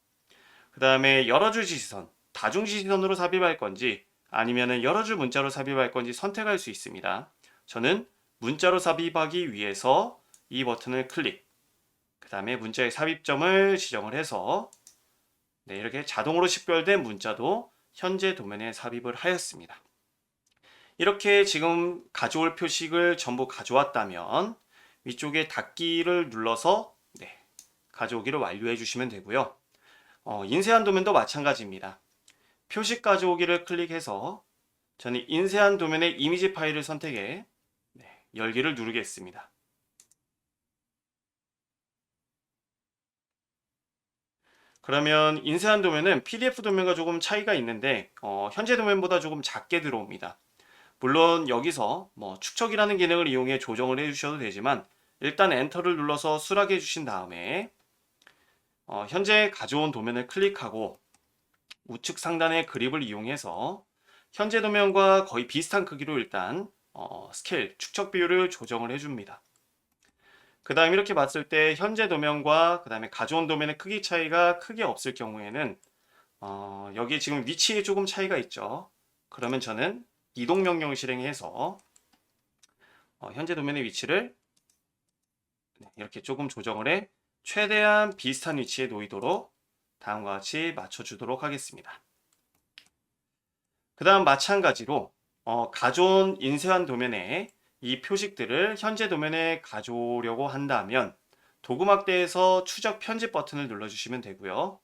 그 다음에 여러 줄 지시선, 다중 지시선으로 삽입할 건지 아니면 여러 줄 문자로 삽입할 건지 선택할 수 있습니다. 저는 문자로 삽입하기 위해서 이 버튼을 클릭 그 다음에 문자의 삽입점을 지정을 해서 이렇게 자동으로 식별된 문자도 현재 도면에 삽입을 하였습니다. 이렇게 지금 가져올 표식을 전부 가져왔다면 위쪽에 닫기를 눌러서 가져오기를 완료해 주시면 되고요. 인쇄한 도면도 마찬가지입니다. 표식 가져오기를 클릭해서 저는 인쇄한 도면의 이미지 파일을 선택해 열기를 누르겠습니다. 그러면 인쇄한 도면은 PDF 도면과 조금 차이가 있는데 현재 도면보다 조금 작게 들어옵니다. 물론 여기서 축척이라는 기능을 이용해 조정을 해주셔도 되지만 일단 엔터를 눌러서 수락해 주신 다음에 현재 가져온 도면을 클릭하고 우측 상단의 그립을 이용해서 현재 도면과 거의 비슷한 크기로 일단 스케일, 축척 비율을 조정을 해줍니다. 그 다음 이렇게 봤을 때 현재 도면과 그 다음에 가져온 도면의 크기 차이가 크게 없을 경우에는 여기 지금 위치에 조금 차이가 있죠. 그러면 저는 이동 명령을 실행해서 현재 도면의 위치를 이렇게 조금 조정을 해 최대한 비슷한 위치에 놓이도록 다음과 같이 맞춰주도록 하겠습니다. 그 다음 마찬가지로 가져온 인쇄한 도면에 이 표식들을 현재 도면에 가져오려고 한다면 도구막대에서 추적 편집 버튼을 눌러주시면 되고요.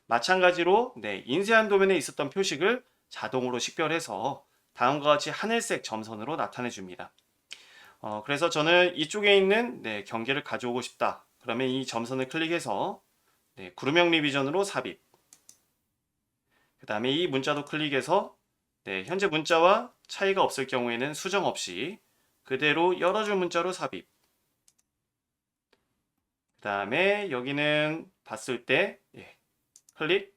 마찬가지로 인쇄한 도면에 있었던 표식을 자동으로 식별해서 다음과 같이 하늘색 점선으로 나타내 줍니다. 그래서 저는 이쪽에 있는 경계를 가져오고 싶다. 그러면 이 점선을 클릭해서 구름형 리비전으로 삽입. 그 다음에 이 문자도 클릭해서 현재 문자와 차이가 없을 경우에는 수정 없이 그대로 여러 줄 문자로 삽입. 그 다음에 여기는 봤을 때 클릭.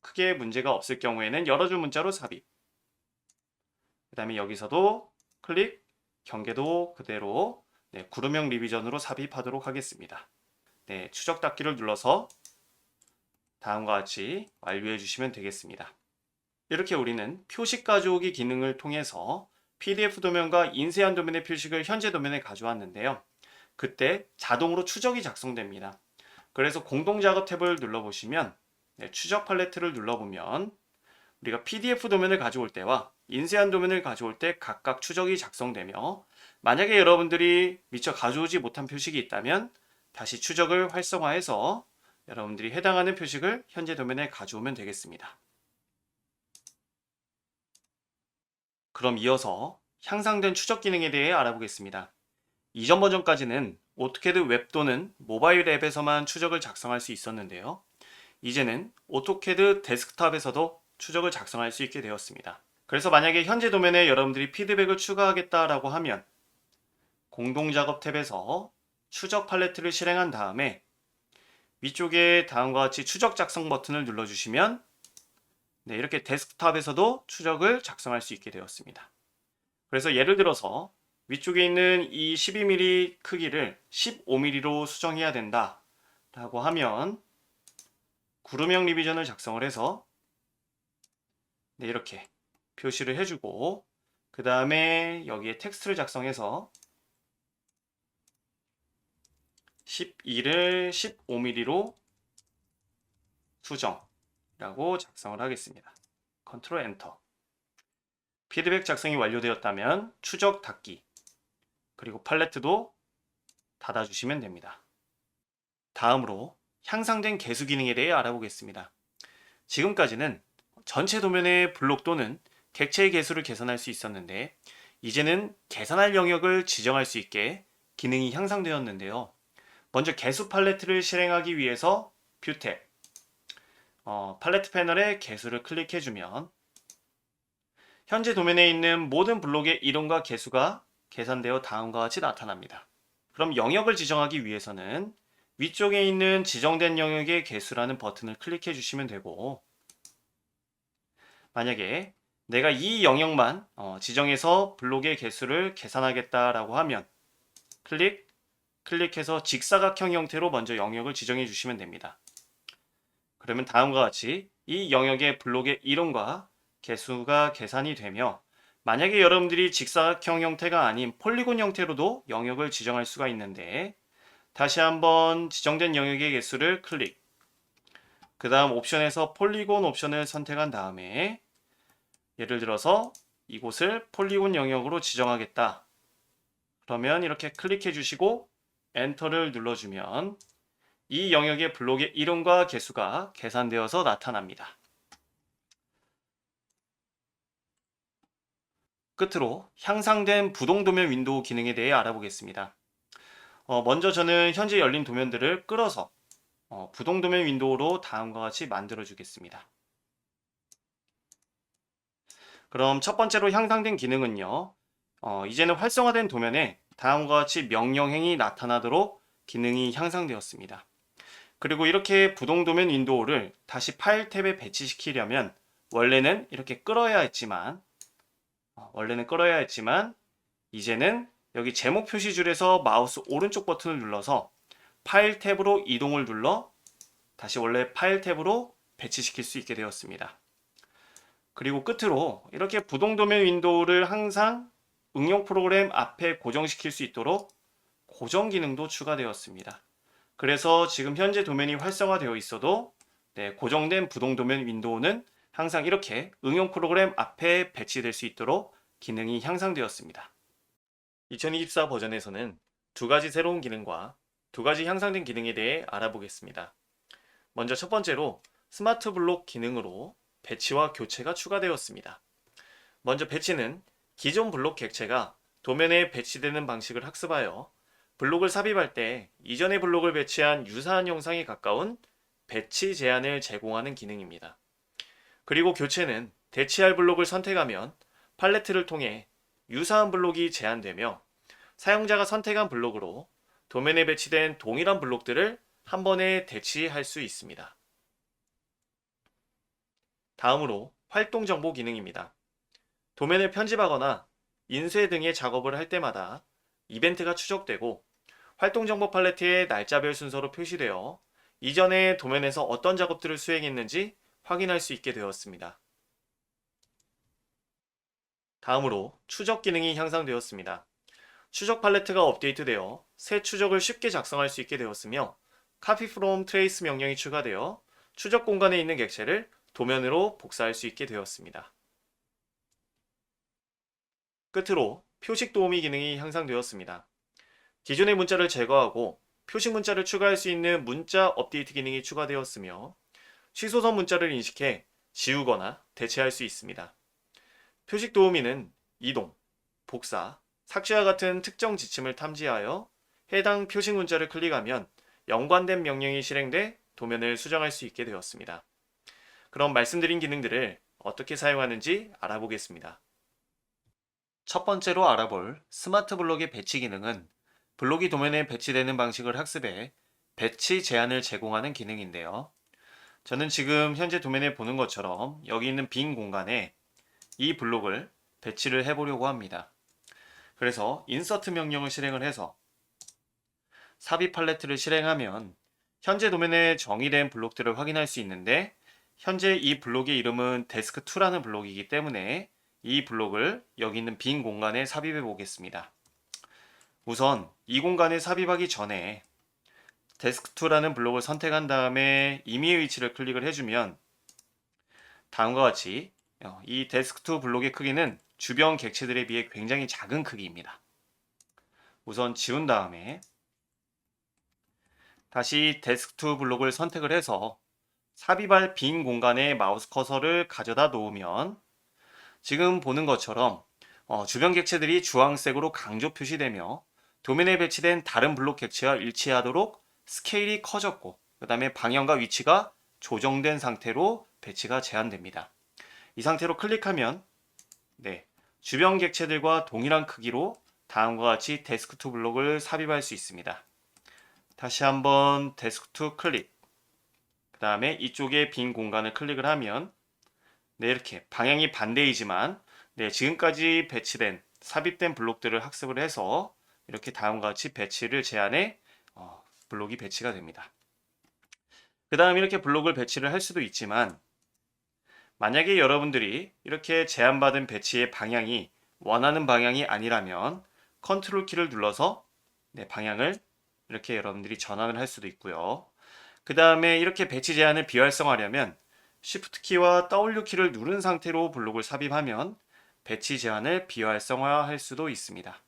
크게 문제가 없을 경우에는 여러 줄 문자로 삽입. 그 다음에 여기서도 클릭. 경계도 그대로 구름형 리비전으로 삽입하도록 하겠습니다. 추적 닫기를 눌러서 다음과 같이 완료해 주시면 되겠습니다. 이렇게 우리는 표식 가져오기 기능을 통해서 PDF 도면과 인쇄한 도면의 표식을 현재 도면에 가져왔는데요. 그때 자동으로 추적이 작성됩니다. 그래서 공동작업 탭을 눌러보시면 추적 팔레트를 눌러보면 우리가 PDF 도면을 가져올 때와 인쇄한 도면을 가져올 때 각각 추적이 작성되며, 만약에 여러분들이 미처 가져오지 못한 표식이 있다면 다시 추적을 활성화해서 여러분들이 해당하는 표식을 현재 도면에 가져오면 되겠습니다. 그럼 이어서 향상된 추적 기능에 대해 알아보겠습니다. 이전 버전까지는 오토캐드 웹 또는 모바일 앱에서만 추적을 작성할 수 있었는데요. 이제는 오토캐드 데스크탑에서도 추적을 작성할 수 있게 되었습니다. 그래서 만약에 현재 도면에 여러분들이 피드백을 추가하겠다라고 하면 공동작업 탭에서 추적 팔레트를 실행한 다음에 위쪽에 다음과 같이 추적 작성 버튼을 눌러주시면 이렇게 데스크탑에서도 추적을 작성할 수 있게 되었습니다. 그래서 예를 들어서 위쪽에 있는 이 12mm 크기를 15mm로 수정해야 된다 라고 하면 구름형 리비전을 작성을 해서 이렇게 표시를 해주고, 그 다음에 여기에 텍스트를 작성해서 12를 15mm로 수정이라고 작성을 하겠습니다. 컨트롤 엔터. 피드백 작성이 완료되었다면 추적 닫기, 그리고 팔레트도 닫아주시면 됩니다. 다음으로 향상된 개수 기능에 대해 알아보겠습니다. 지금까지는 전체 도면의 블록 또는 객체의 개수를 계산할 수 있었는데, 이제는 계산할 영역을 지정할 수 있게 기능이 향상되었는데요. 먼저 개수 팔레트를 실행하기 위해서 뷰 탭, 팔레트 패널에 개수를 클릭해주면 현재 도면에 있는 모든 블록의 이름과 개수가 계산되어 다음과 같이 나타납니다. 그럼 영역을 지정하기 위해서는 위쪽에 있는 지정된 영역의 개수라는 버튼을 클릭해 주시면 되고, 만약에 내가 이 영역만 지정해서 블록의 개수를 계산하겠다라고 하면 클릭해서 직사각형 형태로 먼저 영역을 지정해 주시면 됩니다. 그러면 다음과 같이 이 영역의 블록의 이름과 개수가 계산이 되며, 만약에 여러분들이 직사각형 형태가 아닌 폴리곤 형태로도 영역을 지정할 수가 있는데, 다시 한번 지정된 영역의 개수를 클릭, 그 다음 옵션에서 폴리곤 옵션을 선택한 다음에 예를 들어서 이곳을 폴리곤 영역으로 지정하겠다. 그러면 이렇게 클릭해 주시고 엔터를 눌러주면 이 영역의 블록의 이름과 개수가 계산되어서 나타납니다. 끝으로 향상된 부동도면 윈도우 기능에 대해 알아보겠습니다. 먼저 저는 현재 열린 도면들을 끌어서 부동도면 윈도우로 다음과 같이 만들어 주겠습니다. 그럼 첫 번째로 향상된 기능은요, 이제는 활성화된 도면에 다음과 같이 명령행이 나타나도록 기능이 향상되었습니다. 그리고 이렇게 부동도면 윈도우를 다시 파일 탭에 배치시키려면 원래는 이렇게 끌어야 했지만 이제는 여기 제목 표시줄에서 마우스 오른쪽 버튼을 눌러서 파일 탭으로 이동을 눌러 다시 원래 파일 탭으로 배치시킬 수 있게 되었습니다. 그리고 끝으로 이렇게 부동도면 윈도우를 항상 응용 프로그램 앞에 고정시킬 수 있도록 고정 기능도 추가되었습니다. 그래서 지금 현재 도면이 활성화되어 있어도 고정된 부동도면 윈도우는 항상 이렇게 응용 프로그램 앞에 배치될 수 있도록 기능이 향상되었습니다. 2024 버전에서는 두 가지 새로운 기능과 두 가지 향상된 기능에 대해 알아보겠습니다. 먼저 첫 번째로 스마트 블록 기능으로 배치와 교체가 추가되었습니다. 먼저 배치는 기존 블록 객체가 도면에 배치되는 방식을 학습하여 블록을 삽입할 때 이전의 블록을 배치한 유사한 형상에 가까운 배치 제한을 제공하는 기능입니다. 그리고 교체는 대치할 블록을 선택하면 팔레트를 통해 유사한 블록이 제한되며 사용자가 선택한 블록으로 도면에 배치된 동일한 블록들을 한 번에 대치할 수 있습니다. 다음으로 활동 정보 기능입니다. 도면을 편집하거나 인쇄 등의 작업을 할 때마다 이벤트가 추적되고 활동 정보 팔레트에 날짜별 순서로 표시되어 이전에 도면에서 어떤 작업들을 수행했는지 확인할 수 있게 되었습니다. 다음으로 추적 기능이 향상되었습니다. 추적 팔레트가 업데이트되어 새 추적을 쉽게 작성할 수 있게 되었으며 copy from trace 명령이 추가되어 추적 공간에 있는 객체를 도면으로 복사할 수 있게 되었습니다. 끝으로 표식 도우미 기능이 향상되었습니다. 기존의 문자를 제거하고 표식 문자를 추가할 수 있는 문자 업데이트 기능이 추가되었으며 취소선 문자를 인식해 지우거나 대체할 수 있습니다. 표식 도우미는 이동, 복사, 삭제와 같은 특정 지침을 탐지하여 해당 표식 문자를 클릭하면 연관된 명령이 실행돼 도면을 수정할 수 있게 되었습니다. 그럼 말씀드린 기능들을 어떻게 사용하는지 알아보겠습니다. 첫 번째로 알아볼 스마트 블록의 배치 기능은 블록이 도면에 배치되는 방식을 학습해 배치 제한을 제공하는 기능인데요. 저는 지금 현재 도면에 보는 것처럼 여기 있는 빈 공간에 이 블록을 배치를 해보려고 합니다. 그래서 인서트 명령을 실행을 해서 삽입 팔레트를 실행하면 현재 도면에 정의된 블록들을 확인할 수 있는데 현재 이 블록의 이름은 데스크2라는 블록이기 때문에 이 블록을 여기 있는 빈 공간에 삽입해 보겠습니다. 우선 이 공간에 삽입하기 전에 데스크2라는 블록을 선택한 다음에 임의의 위치를 클릭을 해주면 다음과 같이 이 데스크2 블록의 크기는 주변 객체들에 비해 굉장히 작은 크기입니다. 우선 지운 다음에 다시 데스크2 블록을 선택을 해서 삽입할 빈 공간에 마우스 커서를 가져다 놓으면 지금 보는 것처럼 주변 객체들이 주황색으로 강조 표시되며 도면에 배치된 다른 블록 객체와 일치하도록 스케일이 커졌고 그 다음에 방향과 위치가 조정된 상태로 배치가 제한됩니다. 이 상태로 클릭하면 주변 객체들과 동일한 크기로 다음과 같이 데스크2 블록을 삽입할 수 있습니다. 다시 한번 데스크2 클릭, 그 다음에 이쪽에 빈 공간을 클릭을 하면 이렇게 방향이 반대이지만 지금까지 배치된 삽입된 블록들을 학습을 해서 이렇게 다음과 같이 배치를 제한해 블록이 배치가 됩니다. 그 다음 이렇게 블록을 배치를 할 수도 있지만 만약에 여러분들이 이렇게 제한받은 배치의 방향이 원하는 방향이 아니라면 컨트롤 키를 눌러서 방향을 이렇게 여러분들이 전환을 할 수도 있고요. 그 다음에 이렇게 배치 제한을 비활성화하려면 Shift 키와 W 키를 누른 상태로 블록을 삽입하면 배치 제한을 비활성화할 수도 있습니다.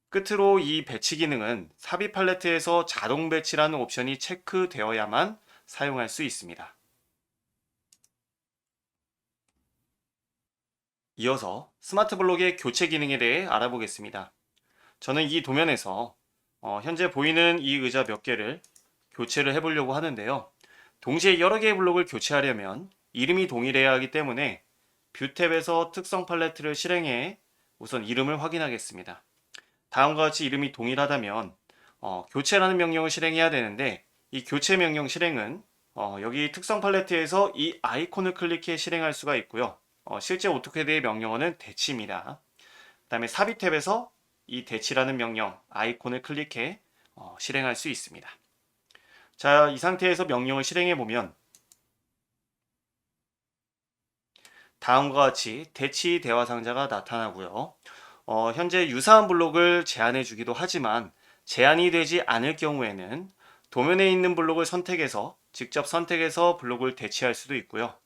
끝으로 이 배치 기능은 삽입 팔레트에서 자동 배치라는 옵션이 체크되어야만 사용할 수 있습니다. 이어서 스마트 블록의 교체 기능에 대해 알아보겠습니다. 저는 이 도면에서 현재 보이는 이 의자 몇 개를 교체를 해보려고 하는데요. 동시에 여러 개의 블록을 교체하려면 이름이 동일해야 하기 때문에 뷰 탭에서 특성 팔레트를 실행해 우선 이름을 확인하겠습니다. 다음과 같이 이름이 동일하다면 교체라는 명령을 실행해야 되는데 이 교체 명령 실행은 여기 특성 팔레트에서 이 아이콘을 클릭해 실행할 수가 있고요. 실제 오토캐드의 명령어는 대치입니다. 그 다음에 삽입 탭에서 이 대치라는 명령 아이콘을 클릭해 실행할 수 있습니다. 자, 이 상태에서 명령을 실행해 보면 다음과 같이 대치 대화 상자가 나타나고요. 현재 유사한 블록을 제한해 주기도 하지만 제한이 되지 않을 경우에는 도면에 있는 블록을 선택해서 직접 선택해서 블록을 대치할 수도 있고요.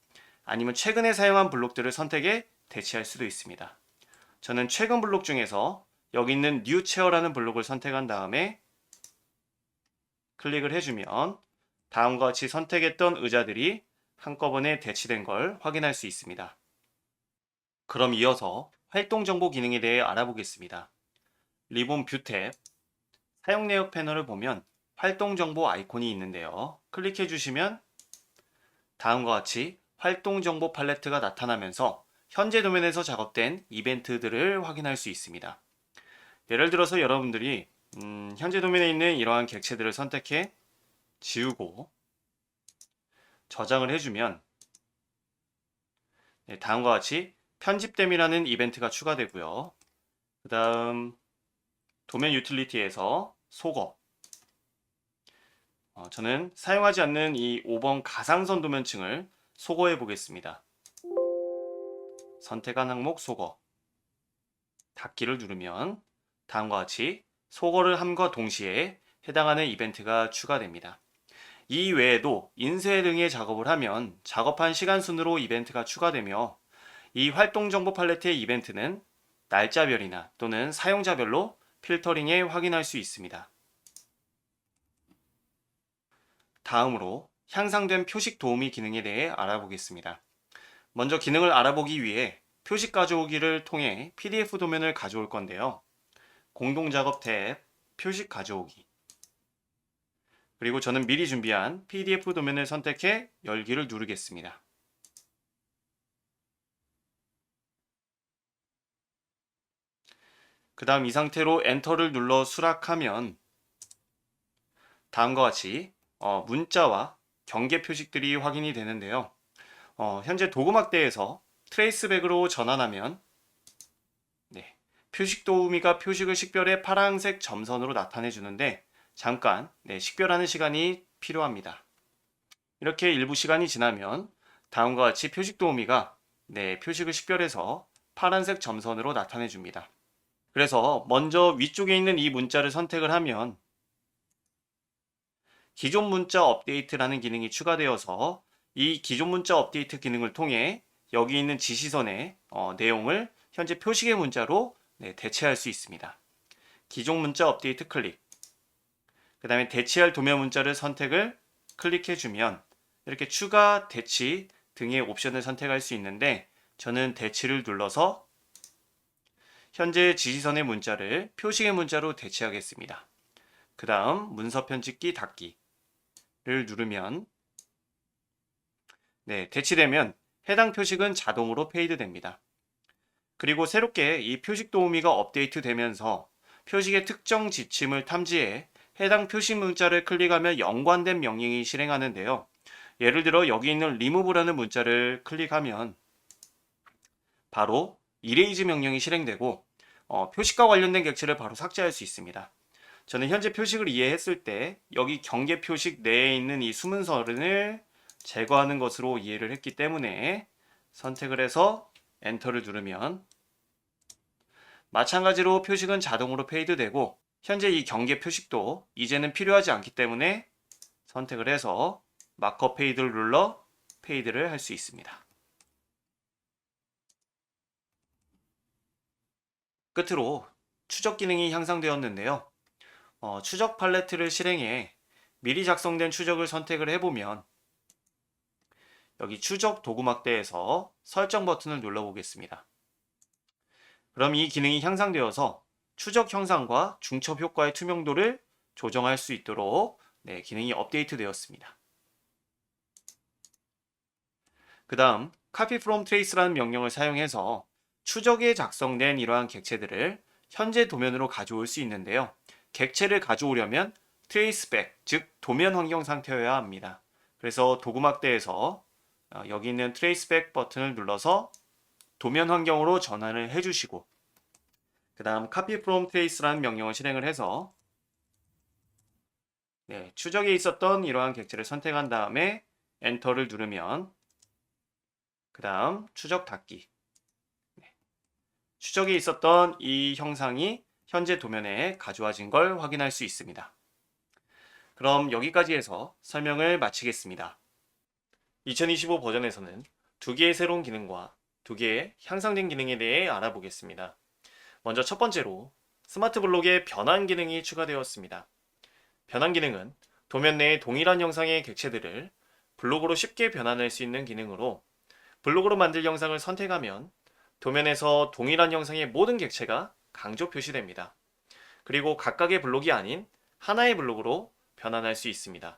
아니면 최근에 사용한 블록들을 선택해 대치할 수도 있습니다. 저는 최근 블록 중에서 여기 있는 New Chair라는 블록을 선택한 다음에 클릭을 해주면 다음과 같이 선택했던 의자들이 한꺼번에 대치된 걸 확인할 수 있습니다. 그럼 이어서 활동 정보 기능에 대해 알아보겠습니다. 리본 뷰 탭, 사용 내역 패널을 보면 활동 정보 아이콘이 있는데요. 클릭해 주시면 다음과 같이 활동 정보 팔레트가 나타나면서 현재 도면에서 작업된 이벤트들을 확인할 수 있습니다. 예를 들어서 여러분들이 현재 도면에 있는 이러한 객체들을 선택해 지우고 저장을 해주면 다음과 같이 편집됨이라는 이벤트가 추가되고요. 그 다음 도면 유틸리티에서 속어, 저는 사용하지 않는 이 5번 가상선 도면층을 속어해 보겠습니다. 선택한 항목 속어, 닫기를 누르면 다음과 같이 속어를 함과 동시에 해당하는 이벤트가 추가됩니다. 이 외에도 인쇄 등의 작업을 하면 작업한 시간 순으로 이벤트가 추가되며 이 활동 정보 팔레트의 이벤트는 날짜별이나 또는 사용자별로 필터링해 확인할 수 있습니다. 다음으로 향상된 표식 도우미 기능에 대해 알아보겠습니다. 먼저 기능을 알아보기 위해 표식 가져오기를 통해 PDF 도면을 가져올 건데요. 공동작업 탭, 표식 가져오기. 그리고 저는 미리 준비한 PDF 도면을 선택해 열기를 누르겠습니다. 그 다음 이 상태로 엔터를 눌러 수락하면 다음과 같이 문자와 경계 표식들이 확인이 되는데요. 현재 도구막대에서 트레이스백으로 전환하면 표식 도우미가 표식을 식별해 파란색 점선으로 나타내 주는데 잠깐 식별하는 시간이 필요합니다. 이렇게 일부 시간이 지나면 다음과 같이 표식 도우미가 표식을 식별해서 파란색 점선으로 나타내 줍니다. 그래서 먼저 위쪽에 있는 이 문자를 선택을 하면 기존 문자 업데이트라는 기능이 추가되어서 이 기존 문자 업데이트 기능을 통해 여기 있는 지시선의 내용을 현재 표식의 문자로 대체할 수 있습니다. 기존 문자 업데이트 클릭, 그 다음에 대체할 도면 문자를 선택을 클릭해 주면 이렇게 추가, 대치 등의 옵션을 선택할 수 있는데 저는 대치를 눌러서 현재 지시선의 문자를 표식의 문자로 대체하겠습니다. 그 다음 문서 편집기 닫기를 누르면 대치되면 해당 표식은 자동으로 페이드 됩니다. 그리고 새롭게 이 표식 도우미가 업데이트 되면서 표식의 특정 지침을 탐지해 해당 표식 문자를 클릭하면 연관된 명령이 실행하는데요. 예를 들어 여기 있는 remove라는 문자를 클릭하면 바로 erase 명령이 실행되고 표식과 관련된 객체를 바로 삭제할 수 있습니다. 저는 현재 표식을 이해했을 때 여기 경계 표식 내에 있는 이 수문선을 제거하는 것으로 이해를 했기 때문에 선택을 해서 엔터를 누르면 마찬가지로 표식은 자동으로 페이드되고 현재 이 경계 표식도 이제는 필요하지 않기 때문에 선택을 해서 마커 페이드를 눌러 페이드를 할 수 있습니다. 끝으로 추적 기능이 향상되었는데요. 추적 팔레트를 실행해 미리 작성된 추적을 선택을 해보면 여기 추적 도구막대에서 설정 버튼을 눌러보겠습니다. 그럼 이 기능이 향상되어서 추적 형상과 중첩 효과의 투명도를 조정할 수 있도록 기능이 업데이트 되었습니다. 그 다음 copy from trace라는 명령을 사용해서 추적에 작성된 이러한 객체들을 현재 도면으로 가져올 수 있는데요. 객체를 가져오려면 traceback, 즉 도면 환경 상태여야 합니다. 그래서 도구막대에서 여기 있는 traceback 버튼을 눌러서 도면 환경으로 전환을 해주시고 그 다음 copy from trace라는 명령을 실행을 해서 추적에 있었던 이러한 객체를 선택한 다음에 엔터를 누르면 그 다음 추적 닫기, 추적에 있었던 이 형상이 현재 도면에 가져와진 걸 확인할 수 있습니다. 그럼 여기까지 해서 설명을 마치겠습니다. 2025 버전에서는 두 개의 새로운 기능과 두 개의 향상된 기능에 대해 알아보겠습니다. 먼저 첫 번째로 스마트 블록에 변환 기능이 추가되었습니다. 변환 기능은 도면 내의 동일한 영상의 객체들을 블록으로 쉽게 변환할 수 있는 기능으로 블록으로 만들 영상을 선택하면 도면에서 동일한 영상의 모든 객체가 강조 표시됩니다. 그리고 각각의 블록이 아닌 하나의 블록으로 변환할 수 있습니다.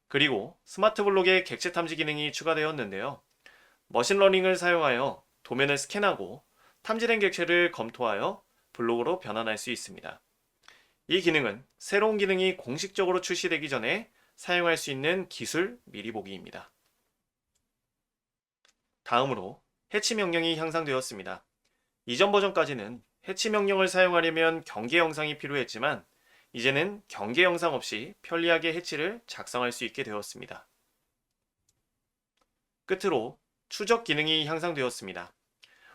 그리고 스마트 블록에 객체 탐지 기능이 추가되었는데요. 머신러닝을 사용하여 도면을 스캔하고 탐지된 객체를 검토하여 블록으로 변환할 수 있습니다. 이 기능은 새로운 기능이 공식적으로 출시되기 전에 사용할 수 있는 기술 미리 보기입니다. 다음으로 해치 명령이 향상되었습니다. 이전 버전까지는 해치 명령을 사용하려면 경계 영상이 필요했지만 이제는 경계 영상 없이 편리하게 해치를 작성할 수 있게 되었습니다. 끝으로 추적 기능이 향상되었습니다.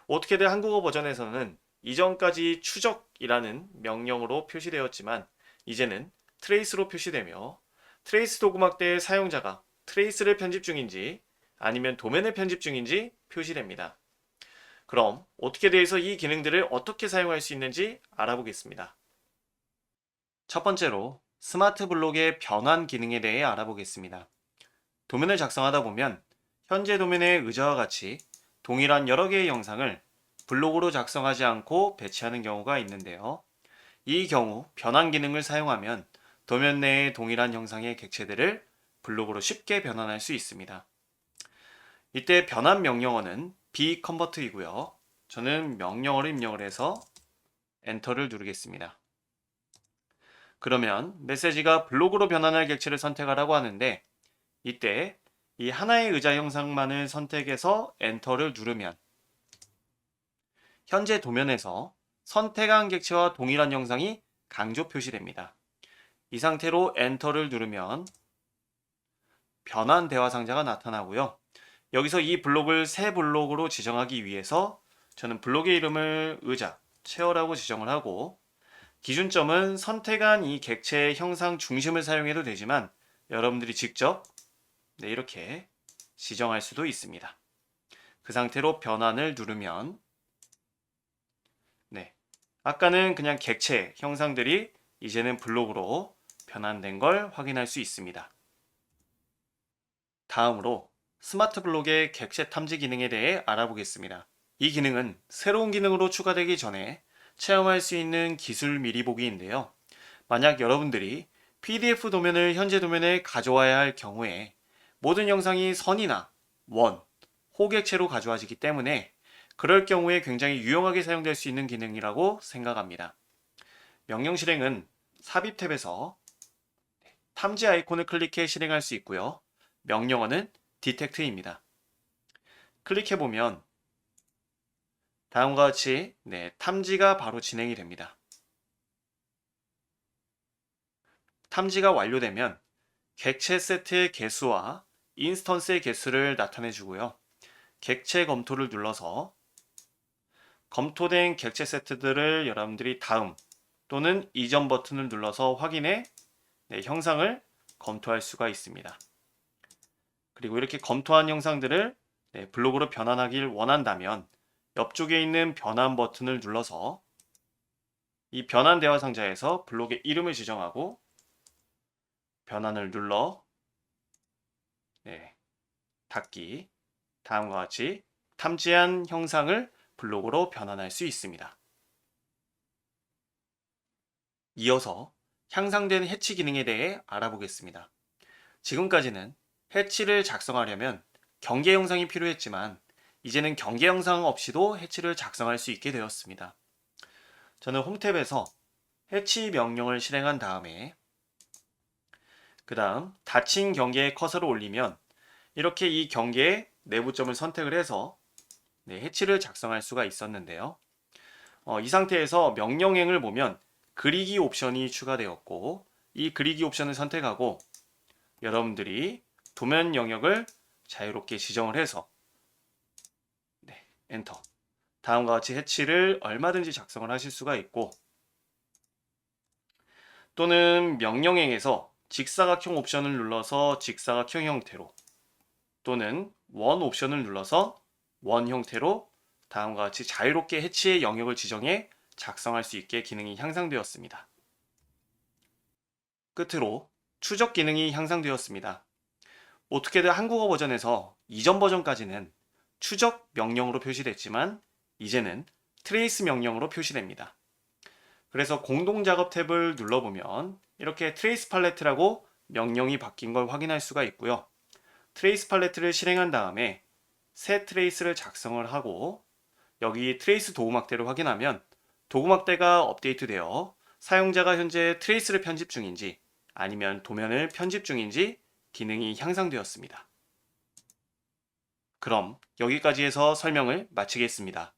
오토캐드 한국어 버전에서는 이전까지 추적이라는 명령으로 표시되었지만 이제는 트레이스로 표시되며 트레이스 도구막대의 사용자가 트레이스를 편집 중인지 아니면 도면을 편집 중인지 표시됩니다. 그럼 오토캐드에서 이 기능들을 어떻게 사용할 수 있는지 알아보겠습니다. 첫 번째로 스마트 블록의 변환 기능에 대해 알아보겠습니다. 도면을 작성하다 보면 현재 도면의 의자와 같이 동일한 여러 개의 영상을 블록으로 작성하지 않고 배치하는 경우가 있는데요. 이 경우 변환 기능을 사용하면 도면 내의 동일한 형상의 객체들을 블록으로 쉽게 변환할 수 있습니다. 이때 변환 명령어는 bconvert이고요. 저는 명령어를 입력을 해서 엔터를 누르겠습니다. 그러면 메시지가 블록으로 변환할 객체를 선택하라고 하는데 이때 이 하나의 의자 형상만을 선택해서 엔터를 누르면 현재 도면에서 선택한 객체와 동일한 영상이 강조 표시됩니다. 이 상태로 엔터를 누르면 변환 대화 상자가 나타나고요. 여기서 이 블록을 새 블록으로 지정하기 위해서 저는 블록의 이름을 의자, 체어라고 지정을 하고 기준점은 선택한 이 객체의 형상 중심을 사용해도 되지만 여러분들이 직접 이렇게 지정할 수도 있습니다. 그 상태로 변환을 누르면 아까는 그냥 객체 형상들이 이제는 블록으로 변환된 걸 확인할 수 있습니다. 다음으로 스마트 블록의 객체 탐지 기능에 대해 알아보겠습니다. 이 기능은 새로운 기능으로 추가되기 전에 체험할 수 있는 기술 미리 보기인데요. 만약 여러분들이 PDF 도면을 현재 도면에 가져와야 할 경우에 모든 영상이 선이나 원, 호객체로 가져와지기 때문에 그럴 경우에 굉장히 유용하게 사용될 수 있는 기능이라고 생각합니다. 명령 실행은 삽입 탭에서 탐지 아이콘을 클릭해 실행할 수 있고요. 명령어는 detect입니다. 클릭해보면 다음과 같이 탐지가 바로 진행이 됩니다. 탐지가 완료되면 객체 세트의 개수와 인스턴스의 개수를 나타내 주고요. 객체 검토를 눌러서 검토된 객체 세트들을 여러분들이 다음 또는 이전 버튼을 눌러서 확인해 형상을 검토할 수가 있습니다. 그리고 이렇게 검토한 형상들을 블록으로 변환하길 원한다면 옆쪽에 있는 변환 버튼을 눌러서 이 변환 대화 상자에서 블록의 이름을 지정하고 변환을 눌러 닫기, 다음과 같이 탐지한 형상을 블록으로 변환할 수 있습니다. 이어서 향상된 해치 기능에 대해 알아보겠습니다. 지금까지는 해치를 작성하려면 경계 영상이 필요했지만 이제는 경계 영상 없이도 해치를 작성할 수 있게 되었습니다. 저는 홈 탭에서 해치 명령을 실행한 다음에 그 다음 닫힌 경계에 커서를 올리면 이렇게 이 경계의 내부점을 선택을 해서 해치를 작성할 수가 있었는데요. 이 상태에서 명령행을 보면 그리기 옵션이 추가되었고 이 그리기 옵션을 선택하고 여러분들이 도면 영역을 자유롭게 지정을 해서 엔터. 다음과 같이 해치를 얼마든지 작성을 하실 수가 있고 또는 명령행에서 직사각형 옵션을 눌러서 직사각형 형태로 또는 원 옵션을 눌러서 원 형태로 다음과 같이 자유롭게 해치의 영역을 지정해 작성할 수 있게 기능이 향상되었습니다. 끝으로 추적 기능이 향상되었습니다. 오토캐드 한국어 버전에서 이전 버전까지는 추적 명령으로 표시됐지만 이제는 트레이스 명령으로 표시됩니다. 그래서 공동작업 탭을 눌러보면 이렇게 트레이스 팔레트라고 명령이 바뀐 걸 확인할 수가 있고요. 트레이스 팔레트를 실행한 다음에 새 트레이스를 작성을 하고 여기 트레이스 도구막대를 확인하면 도구막대가 업데이트되어 사용자가 현재 트레이스를 편집 중인지 아니면 도면을 편집 중인지 기능이 향상되었습니다. 그럼 여기까지 해서 설명을 마치겠습니다.